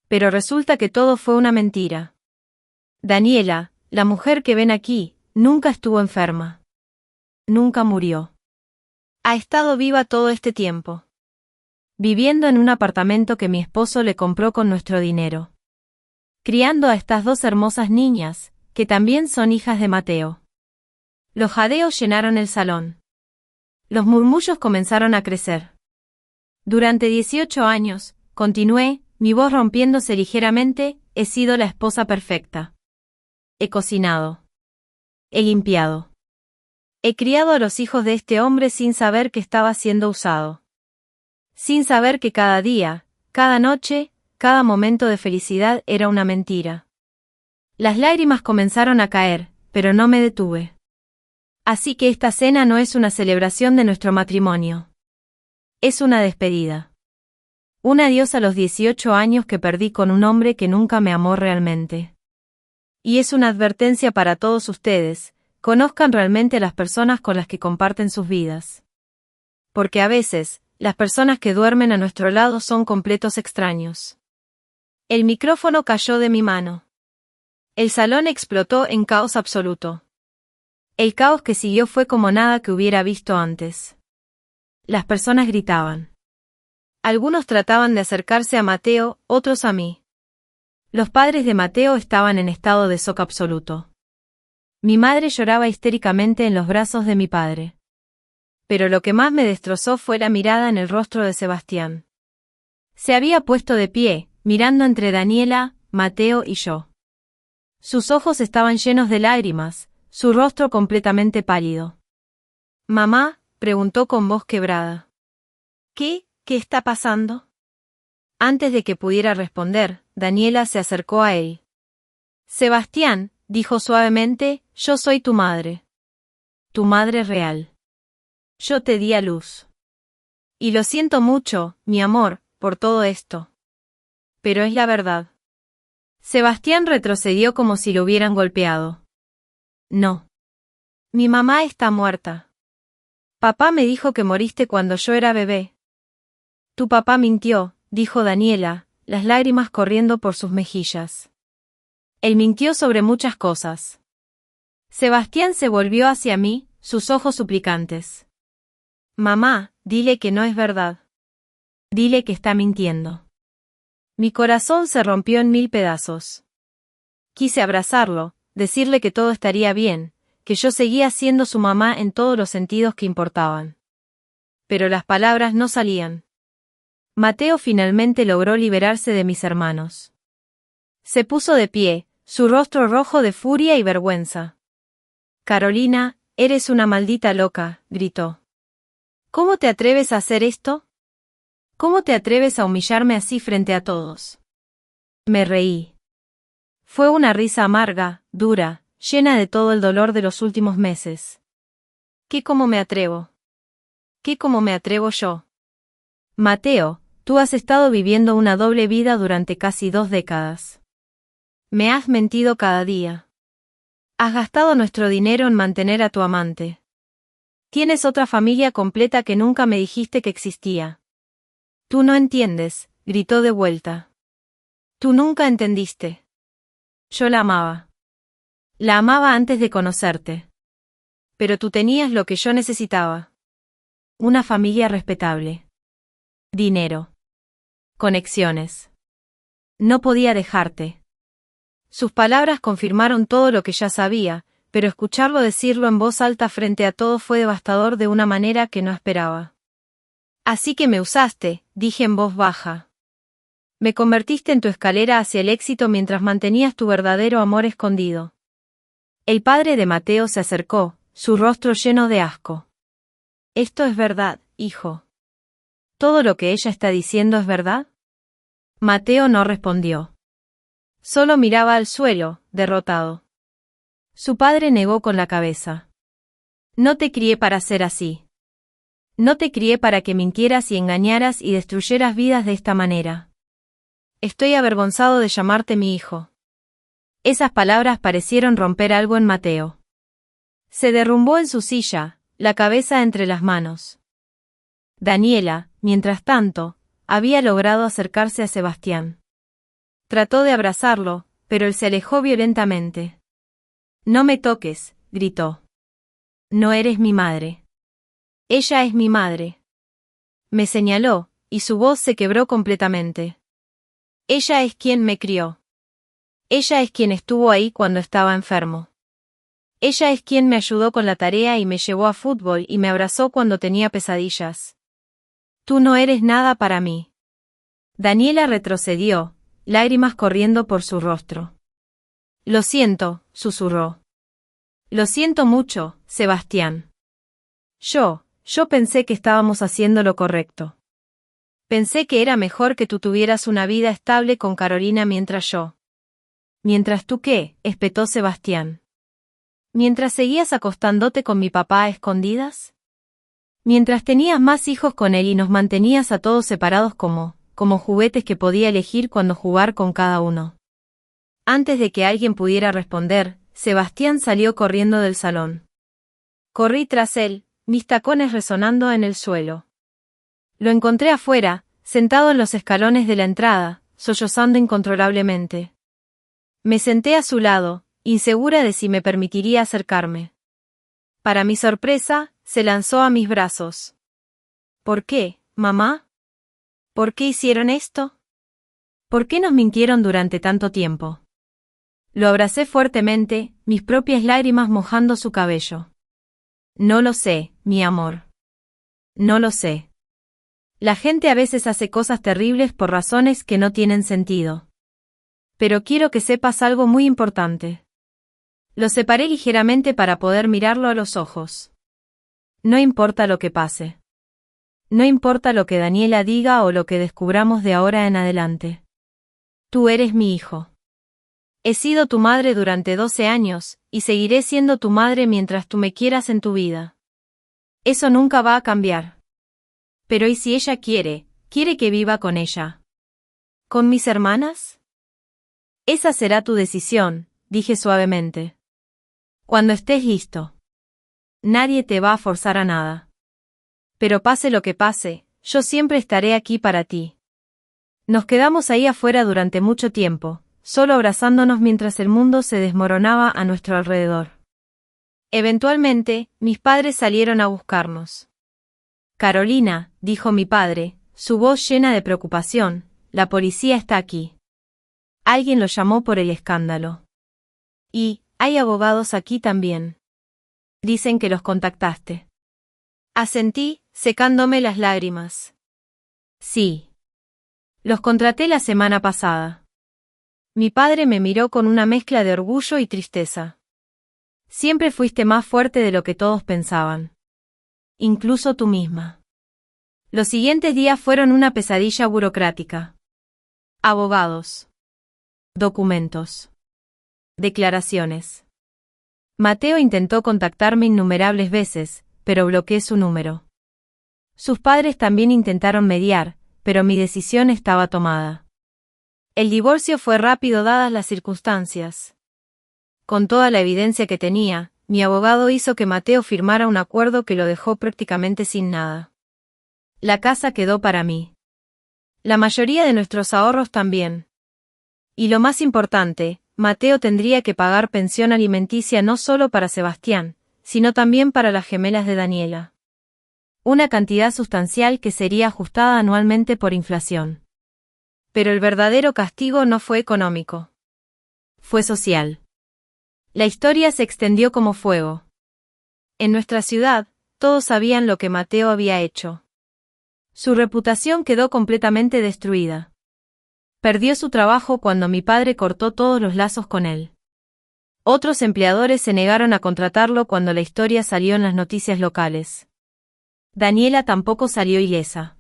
Pero resulta que todo fue una mentira. Daniela, la mujer que ven aquí, nunca estuvo enferma. Nunca murió. Ha estado viva todo este tiempo. Viviendo en un apartamento que mi esposo le compró con nuestro dinero. Criando a estas dos hermosas niñas, que también son hijas de Mateo. Los jadeos llenaron el salón. Los murmullos comenzaron a crecer. Durante 18 años, continué, mi voz rompiéndose ligeramente, he sido la esposa perfecta. He cocinado. He limpiado. He criado a los hijos de este hombre sin saber que estaba siendo usado. Sin saber que cada día, cada noche, cada momento de felicidad era una mentira. Las lágrimas comenzaron a caer, pero no me detuve. Así que esta cena no es una celebración de nuestro matrimonio. Es una despedida. Un adiós a los 18 años que perdí con un hombre que nunca me amó realmente. Y es una advertencia para todos ustedes, conozcan realmente a las personas con las que comparten sus vidas. Porque a veces, las personas que duermen a nuestro lado son completos extraños. El micrófono cayó de mi mano. El salón explotó en caos absoluto. El caos que siguió fue como nada que hubiera visto antes. Las personas gritaban. Algunos trataban de acercarse a Mateo, otros a mí. Los padres de Mateo estaban en estado de shock absoluto. Mi madre lloraba histéricamente en los brazos de mi padre. Pero lo que más me destrozó fue la mirada en el rostro de Sebastián. Se había puesto de pie, mirando entre Daniela, Mateo y yo. Sus ojos estaban llenos de lágrimas, su rostro completamente pálido. «Mamá», preguntó con voz quebrada. «¿Qué está pasando?». Antes de que pudiera responder, Daniela se acercó a él. «Sebastián», dijo suavemente, «yo soy tu madre. Tu madre real. Yo te di a luz. Y lo siento mucho, mi amor, por todo esto. Pero es la verdad». Sebastián retrocedió como si lo hubieran golpeado. «No. Mi mamá está muerta. Papá me dijo que moriste cuando yo era bebé». «Tu papá mintió», dijo Daniela, las lágrimas corriendo por sus mejillas. «Él mintió sobre muchas cosas». Sebastián se volvió hacia mí, sus ojos suplicantes. «Mamá, dile que no es verdad. Dile que está mintiendo». Mi corazón se rompió en 1000 pedazos. Quise abrazarlo, decirle que todo estaría bien, que yo seguía siendo su mamá en todos los sentidos que importaban. Pero las palabras no salían. Mateo finalmente logró liberarse de mis hermanos. Se puso de pie, su rostro rojo de furia y vergüenza. «Carolina, eres una maldita loca», gritó. «¿Cómo te atreves a hacer esto? ¿Cómo te atreves a humillarme así frente a todos?». Me reí. Fue una risa amarga, dura, llena de todo el dolor de los últimos meses. ¿Qué cómo me atrevo? ¿Qué cómo me atrevo yo? Mateo, tú has estado viviendo una doble vida durante casi 2 décadas. Me has mentido cada día. Has gastado nuestro dinero en mantener a tu amante. Tienes otra familia completa que nunca me dijiste que existía. Tú no entiendes, gritó de vuelta. Tú nunca entendiste. Yo la amaba. La amaba antes de conocerte. Pero tú tenías lo que yo necesitaba. Una familia respetable. Dinero. Conexiones. No podía dejarte. Sus palabras confirmaron todo lo que ya sabía, pero escucharlo decirlo en voz alta frente a todos fue devastador de una manera que no esperaba. Así que me usaste, dije en voz baja. Me convertiste en tu escalera hacia el éxito mientras mantenías tu verdadero amor escondido. El padre de Mateo se acercó, su rostro lleno de asco. Esto es verdad, hijo. ¿Todo lo que ella está diciendo es verdad? Mateo no respondió. Solo miraba al suelo, derrotado. Su padre negó con la cabeza. No te crié para ser así. No te crié para que mintieras y engañaras y destruyeras vidas de esta manera. Estoy avergonzado de llamarte mi hijo. Esas palabras parecieron romper algo en Mateo. Se derrumbó en su silla, la cabeza entre las manos. Daniela, mientras tanto, había logrado acercarse a Sebastián. Trató de abrazarlo, pero él se alejó violentamente. No me toques, gritó. No eres mi madre. Ella es mi madre. Me señaló, y su voz se quebró completamente. Ella es quien me crió. Ella es quien estuvo ahí cuando estaba enfermo. Ella es quien me ayudó con la tarea y me llevó a fútbol y me abrazó cuando tenía pesadillas. Tú no eres nada para mí. Daniela retrocedió, lágrimas corriendo por su rostro. Lo siento, susurró. Lo siento mucho, Sebastián. Yo pensé que estábamos haciendo lo correcto. Pensé que era mejor que tú tuvieras una vida estable con Carolina mientras yo. ¿Mientras tú qué?, espetó Sebastián. ¿Mientras seguías acostándote con mi papá a escondidas? Mientras tenías más hijos con él y nos mantenías a todos separados como juguetes que podía elegir cuándo jugar con cada uno. Antes de que alguien pudiera responder, Sebastián salió corriendo del salón. Corrí tras él, mis tacones resonando en el suelo. Lo encontré afuera, sentado en los escalones de la entrada, sollozando incontrolablemente. Me senté a su lado, insegura de si me permitiría acercarme. Para mi sorpresa, se lanzó a mis brazos. ¿Por qué, mamá? ¿Por qué hicieron esto? ¿Por qué nos mintieron durante tanto tiempo? Lo abracé fuertemente, mis propias lágrimas mojando su cabello. No lo sé, mi amor. No lo sé. La gente a veces hace cosas terribles por razones que no tienen sentido. Pero quiero que sepas algo muy importante. Lo separé ligeramente para poder mirarlo a los ojos. No importa lo que pase. No importa lo que Daniela diga o lo que descubramos de ahora en adelante. Tú eres mi hijo. He sido tu madre durante 12 años, y seguiré siendo tu madre mientras tú me quieras en tu vida. Eso nunca va a cambiar. Pero ¿y si ella quiere que viva con ella? ¿Con mis hermanas? Esa será tu decisión, dije suavemente. Cuando estés listo. Nadie te va a forzar a nada. Pero pase lo que pase, yo siempre estaré aquí para ti. Nos quedamos ahí afuera durante mucho tiempo, solo abrazándonos mientras el mundo se desmoronaba a nuestro alrededor. Eventualmente, mis padres salieron a buscarnos. Carolina, dijo mi padre, su voz llena de preocupación, la policía está aquí. Alguien lo llamó por el escándalo. Y, hay abogados aquí también. Dicen que los contactaste. Asentí, secándome las lágrimas. Sí. Los contraté la semana pasada. Mi padre me miró con una mezcla de orgullo y tristeza. Siempre fuiste más fuerte de lo que todos pensaban. Incluso tú misma. Los siguientes días fueron una pesadilla burocrática. Abogados. Documentos. Declaraciones. Mateo intentó contactarme innumerables veces, pero bloqueé su número. Sus padres también intentaron mediar, pero mi decisión estaba tomada. El divorcio fue rápido dadas las circunstancias. Con toda la evidencia que tenía, mi abogado hizo que Mateo firmara un acuerdo que lo dejó prácticamente sin nada. La casa quedó para mí. La mayoría de nuestros ahorros también. Y lo más importante, Mateo tendría que pagar pensión alimenticia no solo para Sebastián, sino también para las gemelas de Daniela. Una cantidad sustancial que sería ajustada anualmente por inflación. Pero el verdadero castigo no fue económico. Fue social. La historia se extendió como fuego. En nuestra ciudad, todos sabían lo que Mateo había hecho. Su reputación quedó completamente destruida. Perdió su trabajo cuando mi padre cortó todos los lazos con él. Otros empleadores se negaron a contratarlo cuando la historia salió en las noticias locales. Daniela tampoco salió ilesa.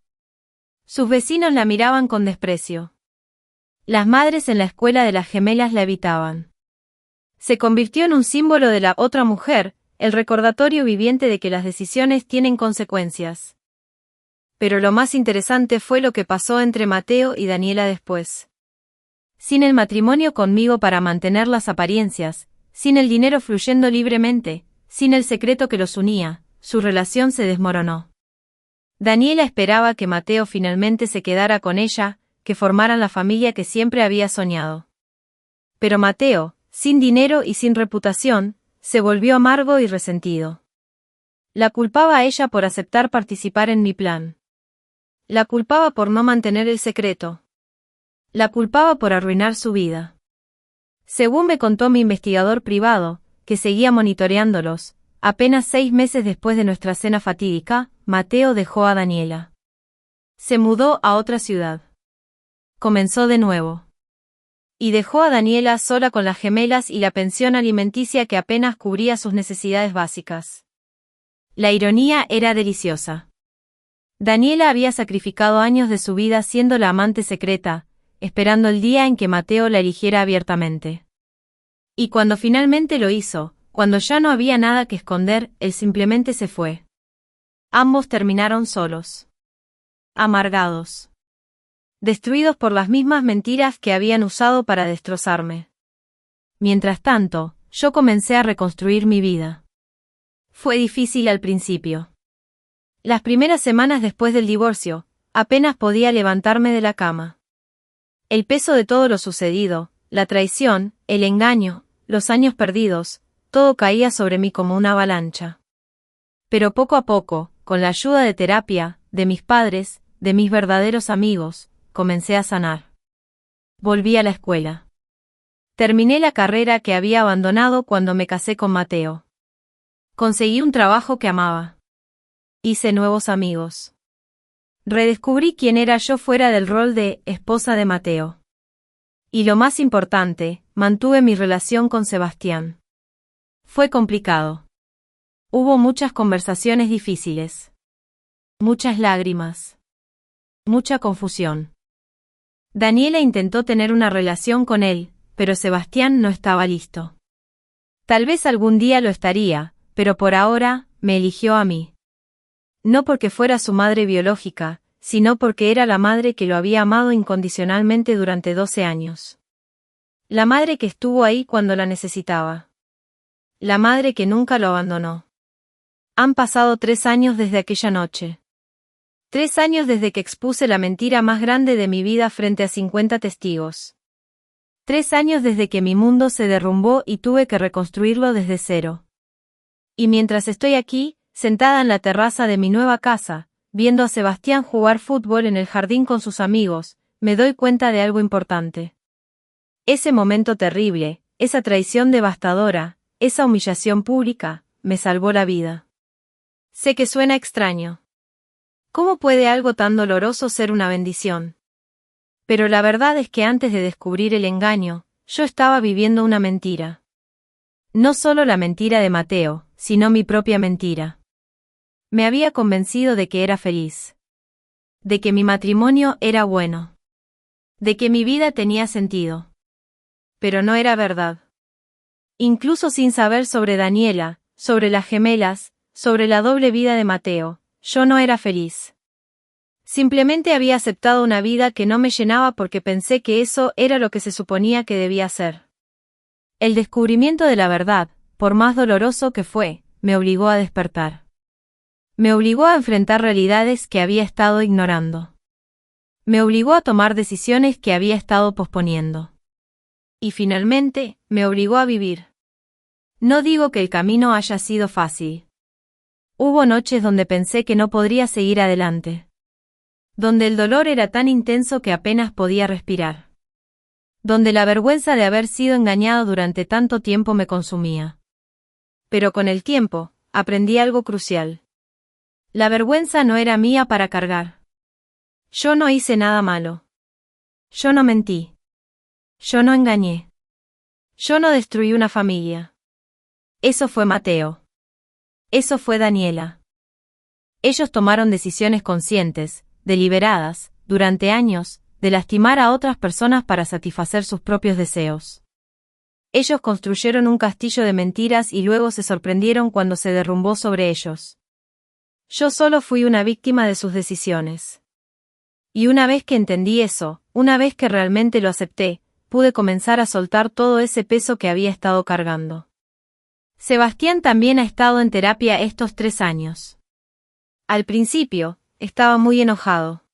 Sus vecinos la miraban con desprecio. Las madres en la escuela de las gemelas la evitaban. Se convirtió en un símbolo de la otra mujer, el recordatorio viviente de que las decisiones tienen consecuencias. Pero lo más interesante fue lo que pasó entre Mateo y Daniela después. Sin el matrimonio conmigo para mantener las apariencias, sin el dinero fluyendo libremente, sin el secreto que los unía, su relación se desmoronó. Daniela esperaba que Mateo finalmente se quedara con ella, que formaran la familia que siempre había soñado. Pero Mateo, sin dinero y sin reputación, se volvió amargo y resentido. La culpaba a ella por aceptar participar en mi plan. La culpaba por no mantener el secreto. La culpaba por arruinar su vida. Según me contó mi investigador privado, que seguía monitoreándolos, apenas 6 meses después de nuestra cena fatídica, Mateo dejó a Daniela. Se mudó a otra ciudad. Comenzó de nuevo. Y dejó a Daniela sola con las gemelas y la pensión alimenticia que apenas cubría sus necesidades básicas. La ironía era deliciosa. Daniela había sacrificado años de su vida siendo la amante secreta, esperando el día en que Mateo la eligiera abiertamente. Y cuando finalmente lo hizo, cuando ya no había nada que esconder, él simplemente se fue. Ambos terminaron solos. Amargados. Destruidos por las mismas mentiras que habían usado para destrozarme. Mientras tanto, yo comencé a reconstruir mi vida. Fue difícil al principio. Las primeras semanas después del divorcio, apenas podía levantarme de la cama. El peso de todo lo sucedido, la traición, el engaño, los años perdidos, todo caía sobre mí como una avalancha. Pero poco a poco, con la ayuda de terapia, de mis padres, de mis verdaderos amigos, comencé a sanar. Volví a la escuela. Terminé la carrera que había abandonado cuando me casé con Mateo. Conseguí un trabajo que amaba. Hice nuevos amigos. Redescubrí quién era yo fuera del rol de esposa de Mateo. Y lo más importante, mantuve mi relación con Sebastián. Fue complicado. Hubo muchas conversaciones difíciles. Muchas lágrimas. Mucha confusión. Daniela intentó tener una relación con él, pero Sebastián no estaba listo. Tal vez algún día lo estaría, pero por ahora, me eligió a mí. No porque fuera su madre biológica, sino porque era la madre que lo había amado incondicionalmente durante 12 años. La madre que estuvo ahí cuando la necesitaba. La madre que nunca lo abandonó. Han pasado 3 años desde aquella noche. 3 años desde que expuse la mentira más grande de mi vida frente a 50 testigos. 3 años desde que mi mundo se derrumbó y tuve que reconstruirlo desde cero. Y mientras estoy aquí, sentada en la terraza de mi nueva casa, viendo a Sebastián jugar fútbol en el jardín con sus amigos, me doy cuenta de algo importante. Ese momento terrible, esa traición devastadora, esa humillación pública, me salvó la vida. Sé que suena extraño. ¿Cómo puede algo tan doloroso ser una bendición? Pero la verdad es que antes de descubrir el engaño, yo estaba viviendo una mentira. No solo la mentira de Mateo, sino mi propia mentira. Me había convencido de que era feliz. De que mi matrimonio era bueno. De que mi vida tenía sentido. Pero no era verdad. Incluso sin saber sobre Daniela, sobre las gemelas, sobre la doble vida de Mateo, yo no era feliz. Simplemente había aceptado una vida que no me llenaba porque pensé que eso era lo que se suponía que debía hacer. El descubrimiento de la verdad, por más doloroso que fue, me obligó a despertar. Me obligó a enfrentar realidades que había estado ignorando. Me obligó a tomar decisiones que había estado posponiendo. Y finalmente, me obligó a vivir. No digo que el camino haya sido fácil. Hubo noches donde pensé que no podría seguir adelante. Donde el dolor era tan intenso que apenas podía respirar. Donde la vergüenza de haber sido engañado durante tanto tiempo me consumía. Pero con el tiempo, aprendí algo crucial. La vergüenza no era mía para cargar. Yo no hice nada malo. Yo no mentí. Yo no engañé. Yo no destruí una familia. Eso fue Mateo. Eso fue Daniela. Ellos tomaron decisiones conscientes, deliberadas, durante años, de lastimar a otras personas para satisfacer sus propios deseos. Ellos construyeron un castillo de mentiras y luego se sorprendieron cuando se derrumbó sobre ellos. Yo solo fui una víctima de sus decisiones. Y una vez que entendí eso, una vez que realmente lo acepté, pude comenzar a soltar todo ese peso que había estado cargando. Sebastián también ha estado en terapia estos 3 años. Al principio, estaba muy enojado.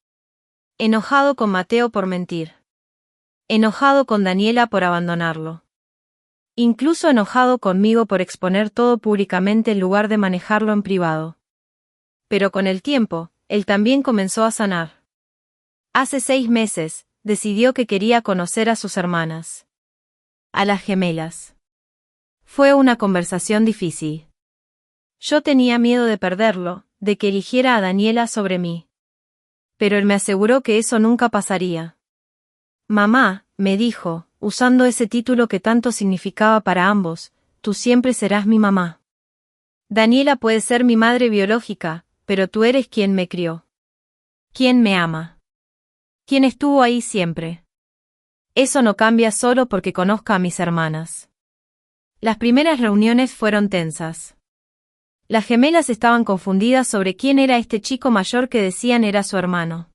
Enojado con Mateo por mentir. Enojado con Daniela por abandonarlo. Incluso enojado conmigo por exponer todo públicamente en lugar de manejarlo en privado. Pero con el tiempo, él también comenzó a sanar. Hace 6 meses, decidió que quería conocer a sus hermanas. A las gemelas. Fue una conversación difícil. Yo tenía miedo de perderlo, de que eligiera a Daniela sobre mí. Pero él me aseguró que eso nunca pasaría. Mamá, me dijo, usando ese título que tanto significaba para ambos, tú siempre serás mi mamá. Daniela puede ser mi madre biológica, pero tú eres quien me crió. Quien me ama. Quien estuvo ahí siempre. Eso no cambia solo porque conozca a mis hermanas. Las primeras reuniones fueron tensas. Las gemelas estaban confundidas sobre quién era este chico mayor que decían era su hermano.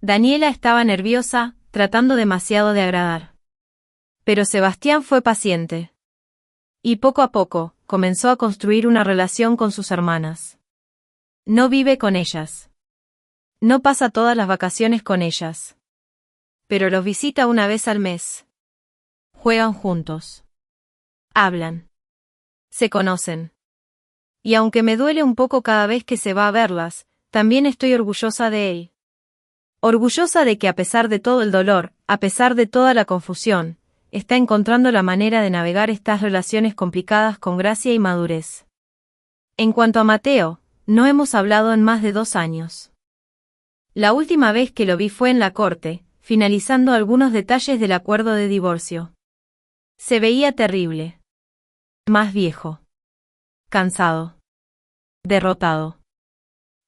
Daniela estaba nerviosa, tratando demasiado de agradar. Pero Sebastián fue paciente. Y poco a poco, comenzó a construir una relación con sus hermanas. No vive con ellas. No pasa todas las vacaciones con ellas. Pero los visita una vez al mes. Juegan juntos. Hablan. Se conocen. Y aunque me duele un poco cada vez que se va a verlas, también estoy orgullosa de él. Orgullosa de que a pesar de todo el dolor, a pesar de toda la confusión, está encontrando la manera de navegar estas relaciones complicadas con gracia y madurez. En cuanto a Mateo, no hemos hablado en más de 2 años. La última vez que lo vi fue en la corte, finalizando algunos detalles del acuerdo de divorcio. Se veía terrible. Más viejo. Cansado. Derrotado.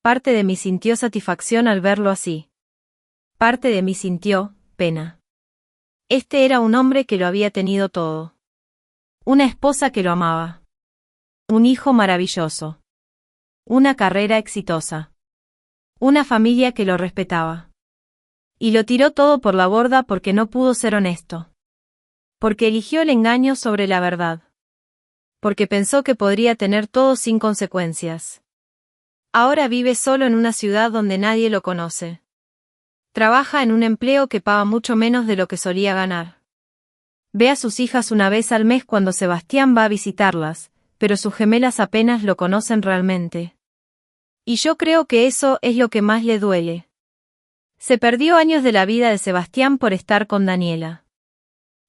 Parte de mí sintió satisfacción al verlo así. Parte de mí sintió pena. Este era un hombre que lo había tenido todo. Una esposa que lo amaba. Un hijo maravilloso. Una carrera exitosa. Una familia que lo respetaba. Y lo tiró todo por la borda porque no pudo ser honesto. Porque eligió el engaño sobre la verdad. Porque pensó que podría tener todo sin consecuencias. Ahora vive solo en una ciudad donde nadie lo conoce. Trabaja en un empleo que paga mucho menos de lo que solía ganar. Ve a sus hijas una vez al mes cuando Sebastián va a visitarlas, pero sus gemelas apenas lo conocen realmente. Y yo creo que eso es lo que más le duele. Se perdió años de la vida de Sebastián por estar con Daniela.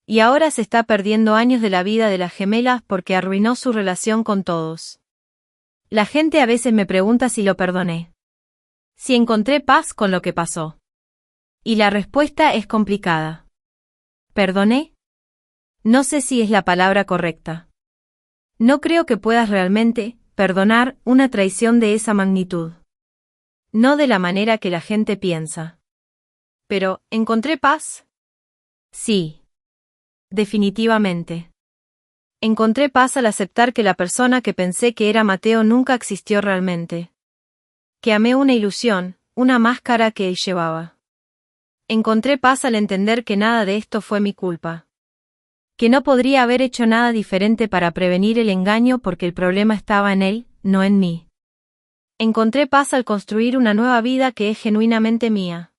Y ahora se está perdiendo años de la vida de las gemelas porque arruinó su relación con todos. La gente a veces me pregunta si lo perdoné. Si encontré paz con lo que pasó. Y la respuesta es complicada. ¿Perdoné? No sé si es la palabra correcta. No creo que puedas realmente perdonar una traición de esa magnitud. No de la manera que la gente piensa. Pero, ¿encontré paz? Sí. Definitivamente. Encontré paz al aceptar que la persona que pensé que era Mateo nunca existió realmente. Que amé una ilusión, una máscara que él llevaba. Encontré paz al entender que nada de esto fue mi culpa. Que no podría haber hecho nada diferente para prevenir el engaño porque el problema estaba en él, no en mí. Encontré paz al construir una nueva vida que es genuinamente mía.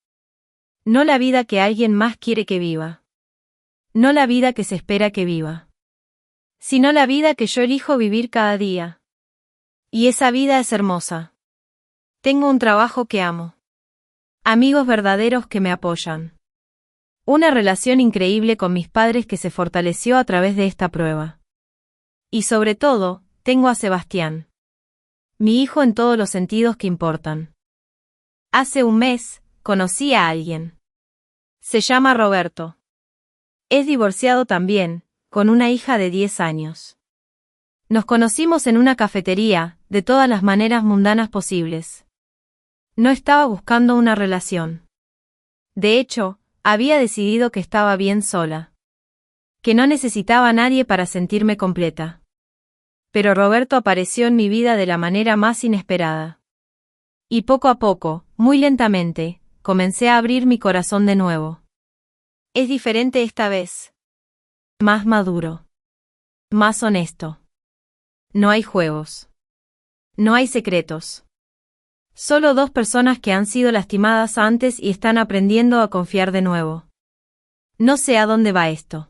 No la vida que alguien más quiere que viva. No la vida que se espera que viva. Sino la vida que yo elijo vivir cada día. Y esa vida es hermosa. Tengo un trabajo que amo. Amigos verdaderos que me apoyan. Una relación increíble con mis padres que se fortaleció a través de esta prueba. Y sobre todo, tengo a Sebastián. Mi hijo en todos los sentidos que importan. Hace un mes, conocí a alguien. Se llama Roberto. Es divorciado también, con una hija de 10 años. Nos conocimos en una cafetería, de todas las maneras mundanas posibles. No estaba buscando una relación. De hecho, había decidido que estaba bien sola. Que no necesitaba a nadie para sentirme completa. Pero Roberto apareció en mi vida de la manera más inesperada. Y poco a poco, muy lentamente, comencé a abrir mi corazón de nuevo. Es diferente esta vez. Más maduro. Más honesto. No hay juegos. No hay secretos. Solo dos personas que han sido lastimadas antes y están aprendiendo a confiar de nuevo. No sé a dónde va esto.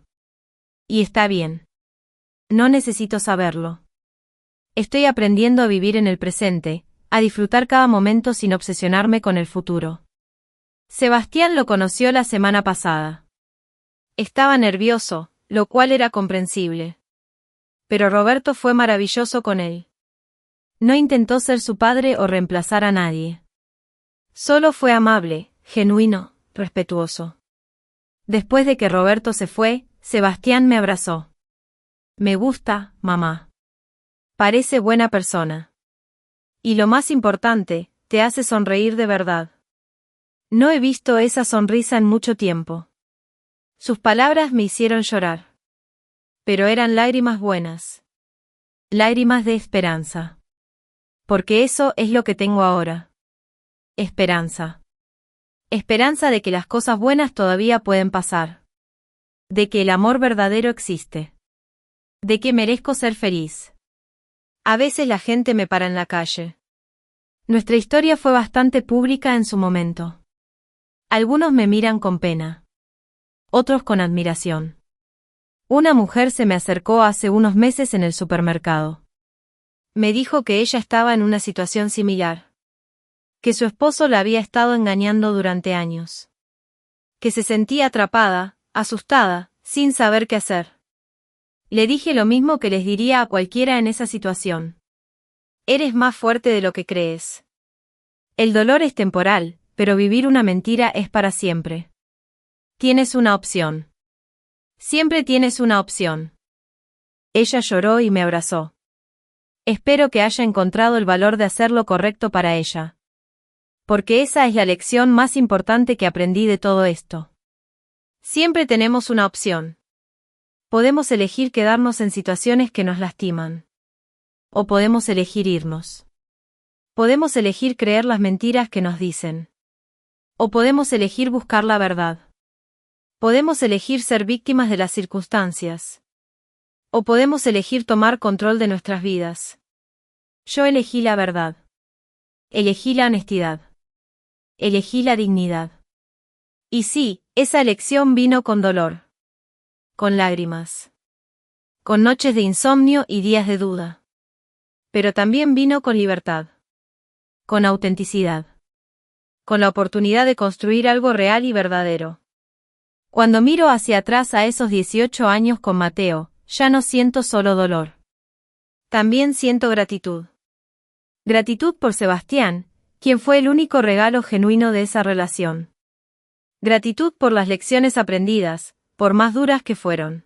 Y está bien. No necesito saberlo. Estoy aprendiendo a vivir en el presente, a disfrutar cada momento sin obsesionarme con el futuro. Sebastián lo conoció la semana pasada. Estaba nervioso, lo cual era comprensible. Pero Roberto fue maravilloso con él. No intentó ser su padre o reemplazar a nadie. Solo fue amable, genuino, respetuoso. Después de que Roberto se fue, Sebastián me abrazó. Me gusta, mamá. Parece buena persona. Y lo más importante, te hace sonreír de verdad. No he visto esa sonrisa en mucho tiempo. Sus palabras me hicieron llorar. Pero eran lágrimas buenas. Lágrimas de esperanza. Porque eso es lo que tengo ahora. Esperanza. Esperanza de que las cosas buenas todavía pueden pasar. De que el amor verdadero existe. De que merezco ser feliz. A veces la gente me para en la calle. Nuestra historia fue bastante pública en su momento. Algunos me miran con pena. Otros con admiración. Una mujer se me acercó hace unos meses en el supermercado. Me dijo que ella estaba en una situación similar. Que su esposo la había estado engañando durante años. Que se sentía atrapada, asustada, sin saber qué hacer. Le dije lo mismo que les diría a cualquiera en esa situación. Eres más fuerte de lo que crees. El dolor es temporal, pero vivir una mentira es para siempre. Tienes una opción. Siempre tienes una opción. Ella lloró y me abrazó. Espero que haya encontrado el valor de hacer lo correcto para ella. Porque esa es la lección más importante que aprendí de todo esto. Siempre tenemos una opción. Podemos elegir quedarnos en situaciones que nos lastiman. O podemos elegir irnos. Podemos elegir creer las mentiras que nos dicen. O podemos elegir buscar la verdad. Podemos elegir ser víctimas de las circunstancias. O podemos elegir tomar control de nuestras vidas. Yo elegí la verdad. Elegí la honestidad. Elegí la dignidad. Y sí, esa elección vino con dolor. Con lágrimas. Con noches de insomnio y días de duda. Pero también vino con libertad. Con autenticidad. Con la oportunidad de construir algo real y verdadero. Cuando miro hacia atrás a esos 18 años con Mateo, ya no siento solo dolor. También siento gratitud. Gratitud por Sebastián, quien fue el único regalo genuino de esa relación. Gratitud por las lecciones aprendidas, por más duras que fueron.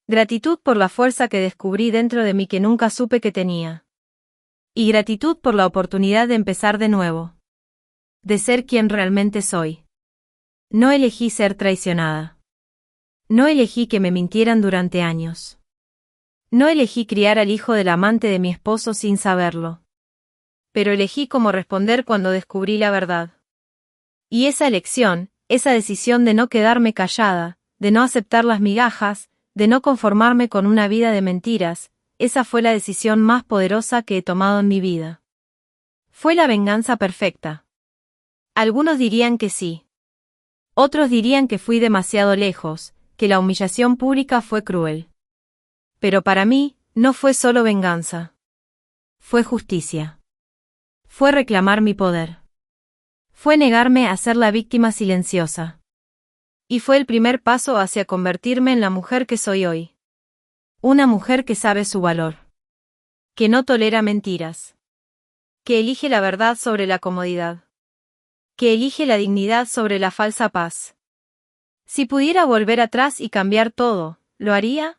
Gratitud por la fuerza que descubrí dentro de mí que nunca supe que tenía. Y gratitud por la oportunidad de empezar de nuevo. De ser quien realmente soy. No elegí ser traicionada. No elegí que me mintieran durante años. No elegí criar al hijo del amante de mi esposo sin saberlo. Pero elegí cómo responder cuando descubrí la verdad. Y esa elección, esa decisión de no quedarme callada, de no aceptar las migajas, de no conformarme con una vida de mentiras, esa fue la decisión más poderosa que he tomado en mi vida. Fue la venganza perfecta. Algunos dirían que sí. Otros dirían que fui demasiado lejos, que la humillación pública fue cruel. Pero para mí, no fue solo venganza. Fue justicia. Fue reclamar mi poder. Fue negarme a ser la víctima silenciosa. Y fue el primer paso hacia convertirme en la mujer que soy hoy. Una mujer que sabe su valor. Que no tolera mentiras. Que elige la verdad sobre la comodidad. Que elige la dignidad sobre la falsa paz. Si pudiera volver atrás y cambiar todo, ¿lo haría?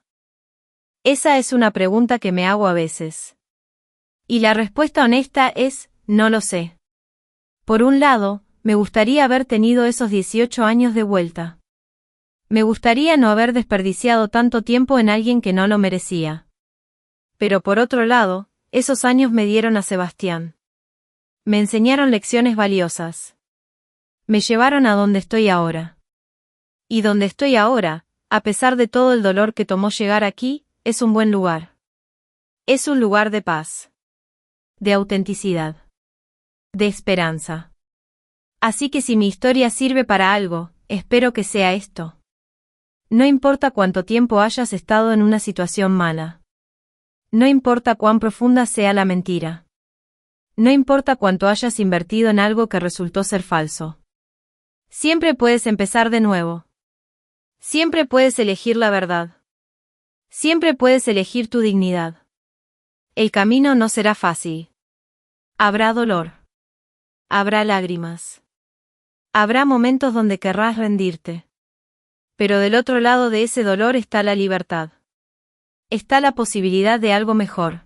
Esa es una pregunta que me hago a veces. Y la respuesta honesta es, no lo sé. Por un lado, me gustaría haber tenido esos 18 años de vuelta. Me gustaría no haber desperdiciado tanto tiempo en alguien que no lo merecía. Pero por otro lado, esos años me dieron a Sebastián. Me enseñaron lecciones valiosas. Me llevaron a donde estoy ahora. Y donde estoy ahora, a pesar de todo el dolor que tomó llegar aquí, es un buen lugar. Es un lugar de paz. De autenticidad. De esperanza. Así que si mi historia sirve para algo, espero que sea esto. No importa cuánto tiempo hayas estado en una situación mala. No importa cuán profunda sea la mentira. No importa cuánto hayas invertido en algo que resultó ser falso. Siempre puedes empezar de nuevo. Siempre puedes elegir la verdad. Siempre puedes elegir tu dignidad. El camino no será fácil. Habrá dolor. Habrá lágrimas. Habrá momentos donde querrás rendirte. Pero del otro lado de ese dolor está la libertad. Está la posibilidad de algo mejor.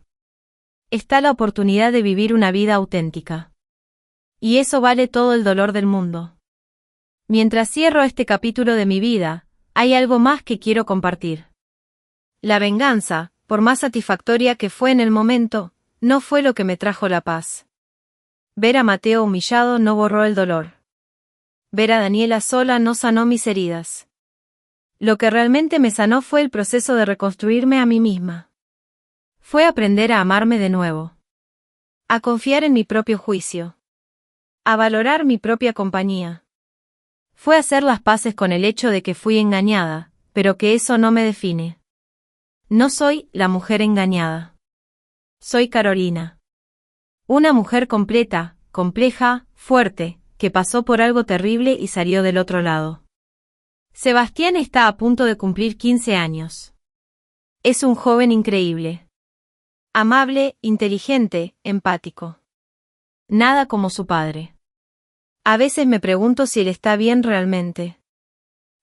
Está la oportunidad de vivir una vida auténtica. Y eso vale todo el dolor del mundo. Mientras cierro este capítulo de mi vida, hay algo más que quiero compartir. La venganza, por más satisfactoria que fue en el momento, no fue lo que me trajo la paz. Ver a Mateo humillado no borró el dolor. Ver a Daniela sola no sanó mis heridas. Lo que realmente me sanó fue el proceso de reconstruirme a mí misma. Fue aprender a amarme de nuevo. A confiar en mi propio juicio. A valorar mi propia compañía. Fue hacer las paces con el hecho de que fui engañada, pero que eso no me define. No soy la mujer engañada. Soy Carolina. Una mujer completa, compleja, fuerte, que pasó por algo terrible y salió del otro lado. Sebastián está a punto de cumplir 15 años. Es un joven increíble. Amable, inteligente, empático. Nada como su padre. A veces me pregunto si él está bien realmente.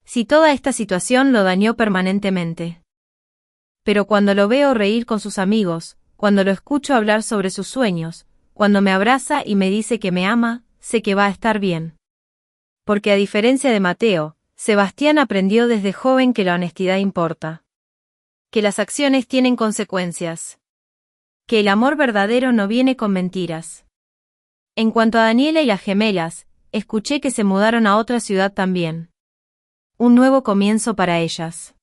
Si toda esta situación lo dañó permanentemente. Pero cuando lo veo reír con sus amigos, cuando lo escucho hablar sobre sus sueños, cuando me abraza y me dice que me ama, sé que va a estar bien. Porque a diferencia de Mateo, Sebastián aprendió desde joven que la honestidad importa. Que las acciones tienen consecuencias. Que el amor verdadero no viene con mentiras. En cuanto a Daniela y las gemelas, escuché que se mudaron a otra ciudad también. Un nuevo comienzo para ellas.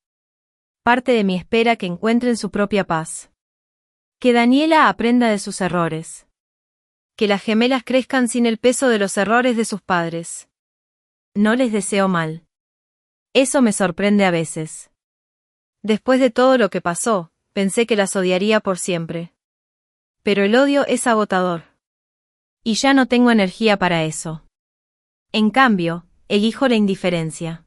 Parte de mi espera que encuentren su propia paz. Que Daniela aprenda de sus errores. Que las gemelas crezcan sin el peso de los errores de sus padres. No les deseo mal. Eso me sorprende a veces. Después de todo lo que pasó, pensé que las odiaría por siempre. Pero el odio es agotador. Y ya no tengo energía para eso. En cambio, elijo la indiferencia.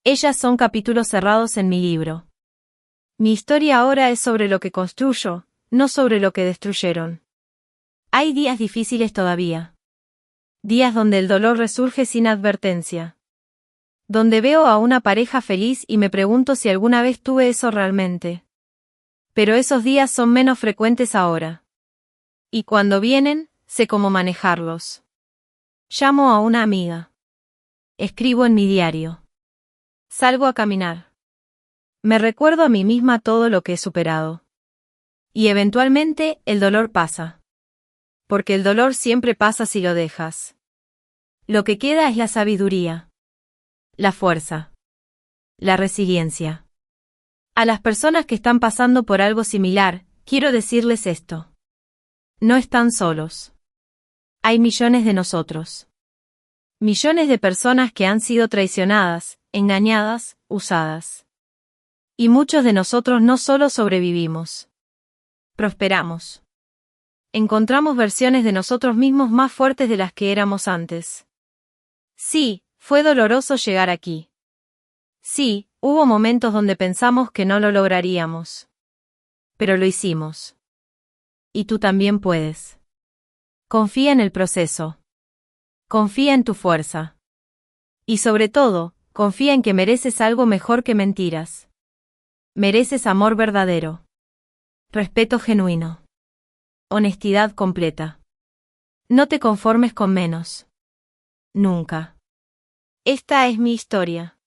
Ellas son capítulos cerrados en mi libro. Mi historia ahora es sobre lo que construyo, no sobre lo que destruyeron. Hay días difíciles todavía. Días donde el dolor resurge sin advertencia. Donde veo a una pareja feliz y me pregunto si alguna vez tuve eso realmente. Pero esos días son menos frecuentes ahora. Y cuando vienen, sé cómo manejarlos. Llamo a una amiga. Escribo en mi diario. Salgo a caminar. Me recuerdo a mí misma todo lo que he superado. Y eventualmente, el dolor pasa. Porque el dolor siempre pasa si lo dejas. Lo que queda es la sabiduría. La fuerza. La resiliencia. A las personas que están pasando por algo similar, quiero decirles esto. No están solos. Hay millones de nosotros. Millones de personas que han sido traicionadas, engañadas, usadas. Y muchos de nosotros no solo sobrevivimos. Prosperamos. Encontramos versiones de nosotros mismos más fuertes de las que éramos antes. Sí, fue doloroso llegar aquí. Sí, hubo momentos donde pensamos que no lo lograríamos. Pero lo hicimos. Y tú también puedes. Confía en el proceso. Confía en tu fuerza. Y sobre todo, confía en que mereces algo mejor que mentiras. Mereces amor verdadero. Respeto genuino. Honestidad completa. No te conformes con menos. Nunca. Esta es mi historia.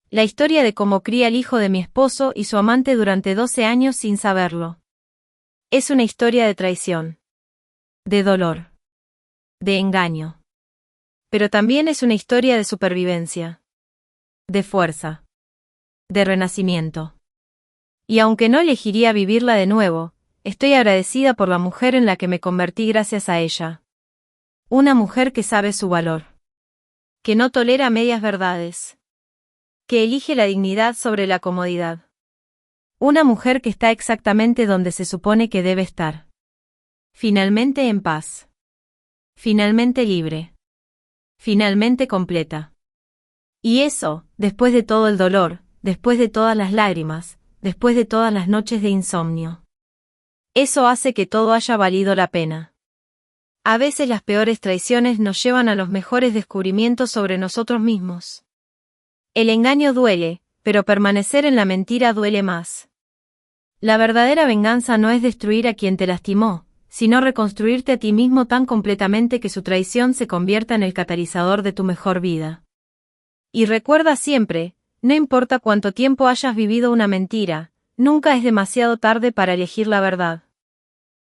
La historia de cómo cría al hijo de mi esposo y su amante durante 12 años sin saberlo. Es una historia de traición. De dolor. De engaño. Pero también es una historia de supervivencia. De fuerza. De renacimiento. Y aunque no elegiría vivirla de nuevo, estoy agradecida por la mujer en la que me convertí gracias a ella. Una mujer que sabe su valor. Que no tolera medias verdades. Que elige la dignidad sobre la comodidad. Una mujer que está exactamente donde se supone que debe estar. Finalmente en paz. Finalmente libre. Finalmente completa. Y eso, después de todo el dolor, después de todas las lágrimas, después de todas las noches de insomnio. Eso hace que todo haya valido la pena. A veces las peores traiciones nos llevan a los mejores descubrimientos sobre nosotros mismos. El engaño duele, pero permanecer en la mentira duele más. La verdadera venganza no es destruir a quien te lastimó, sino reconstruirte a ti mismo tan completamente que su traición se convierta en el catalizador de tu mejor vida. Y recuerda siempre, no importa cuánto tiempo hayas vivido una mentira, nunca es demasiado tarde para elegir la verdad.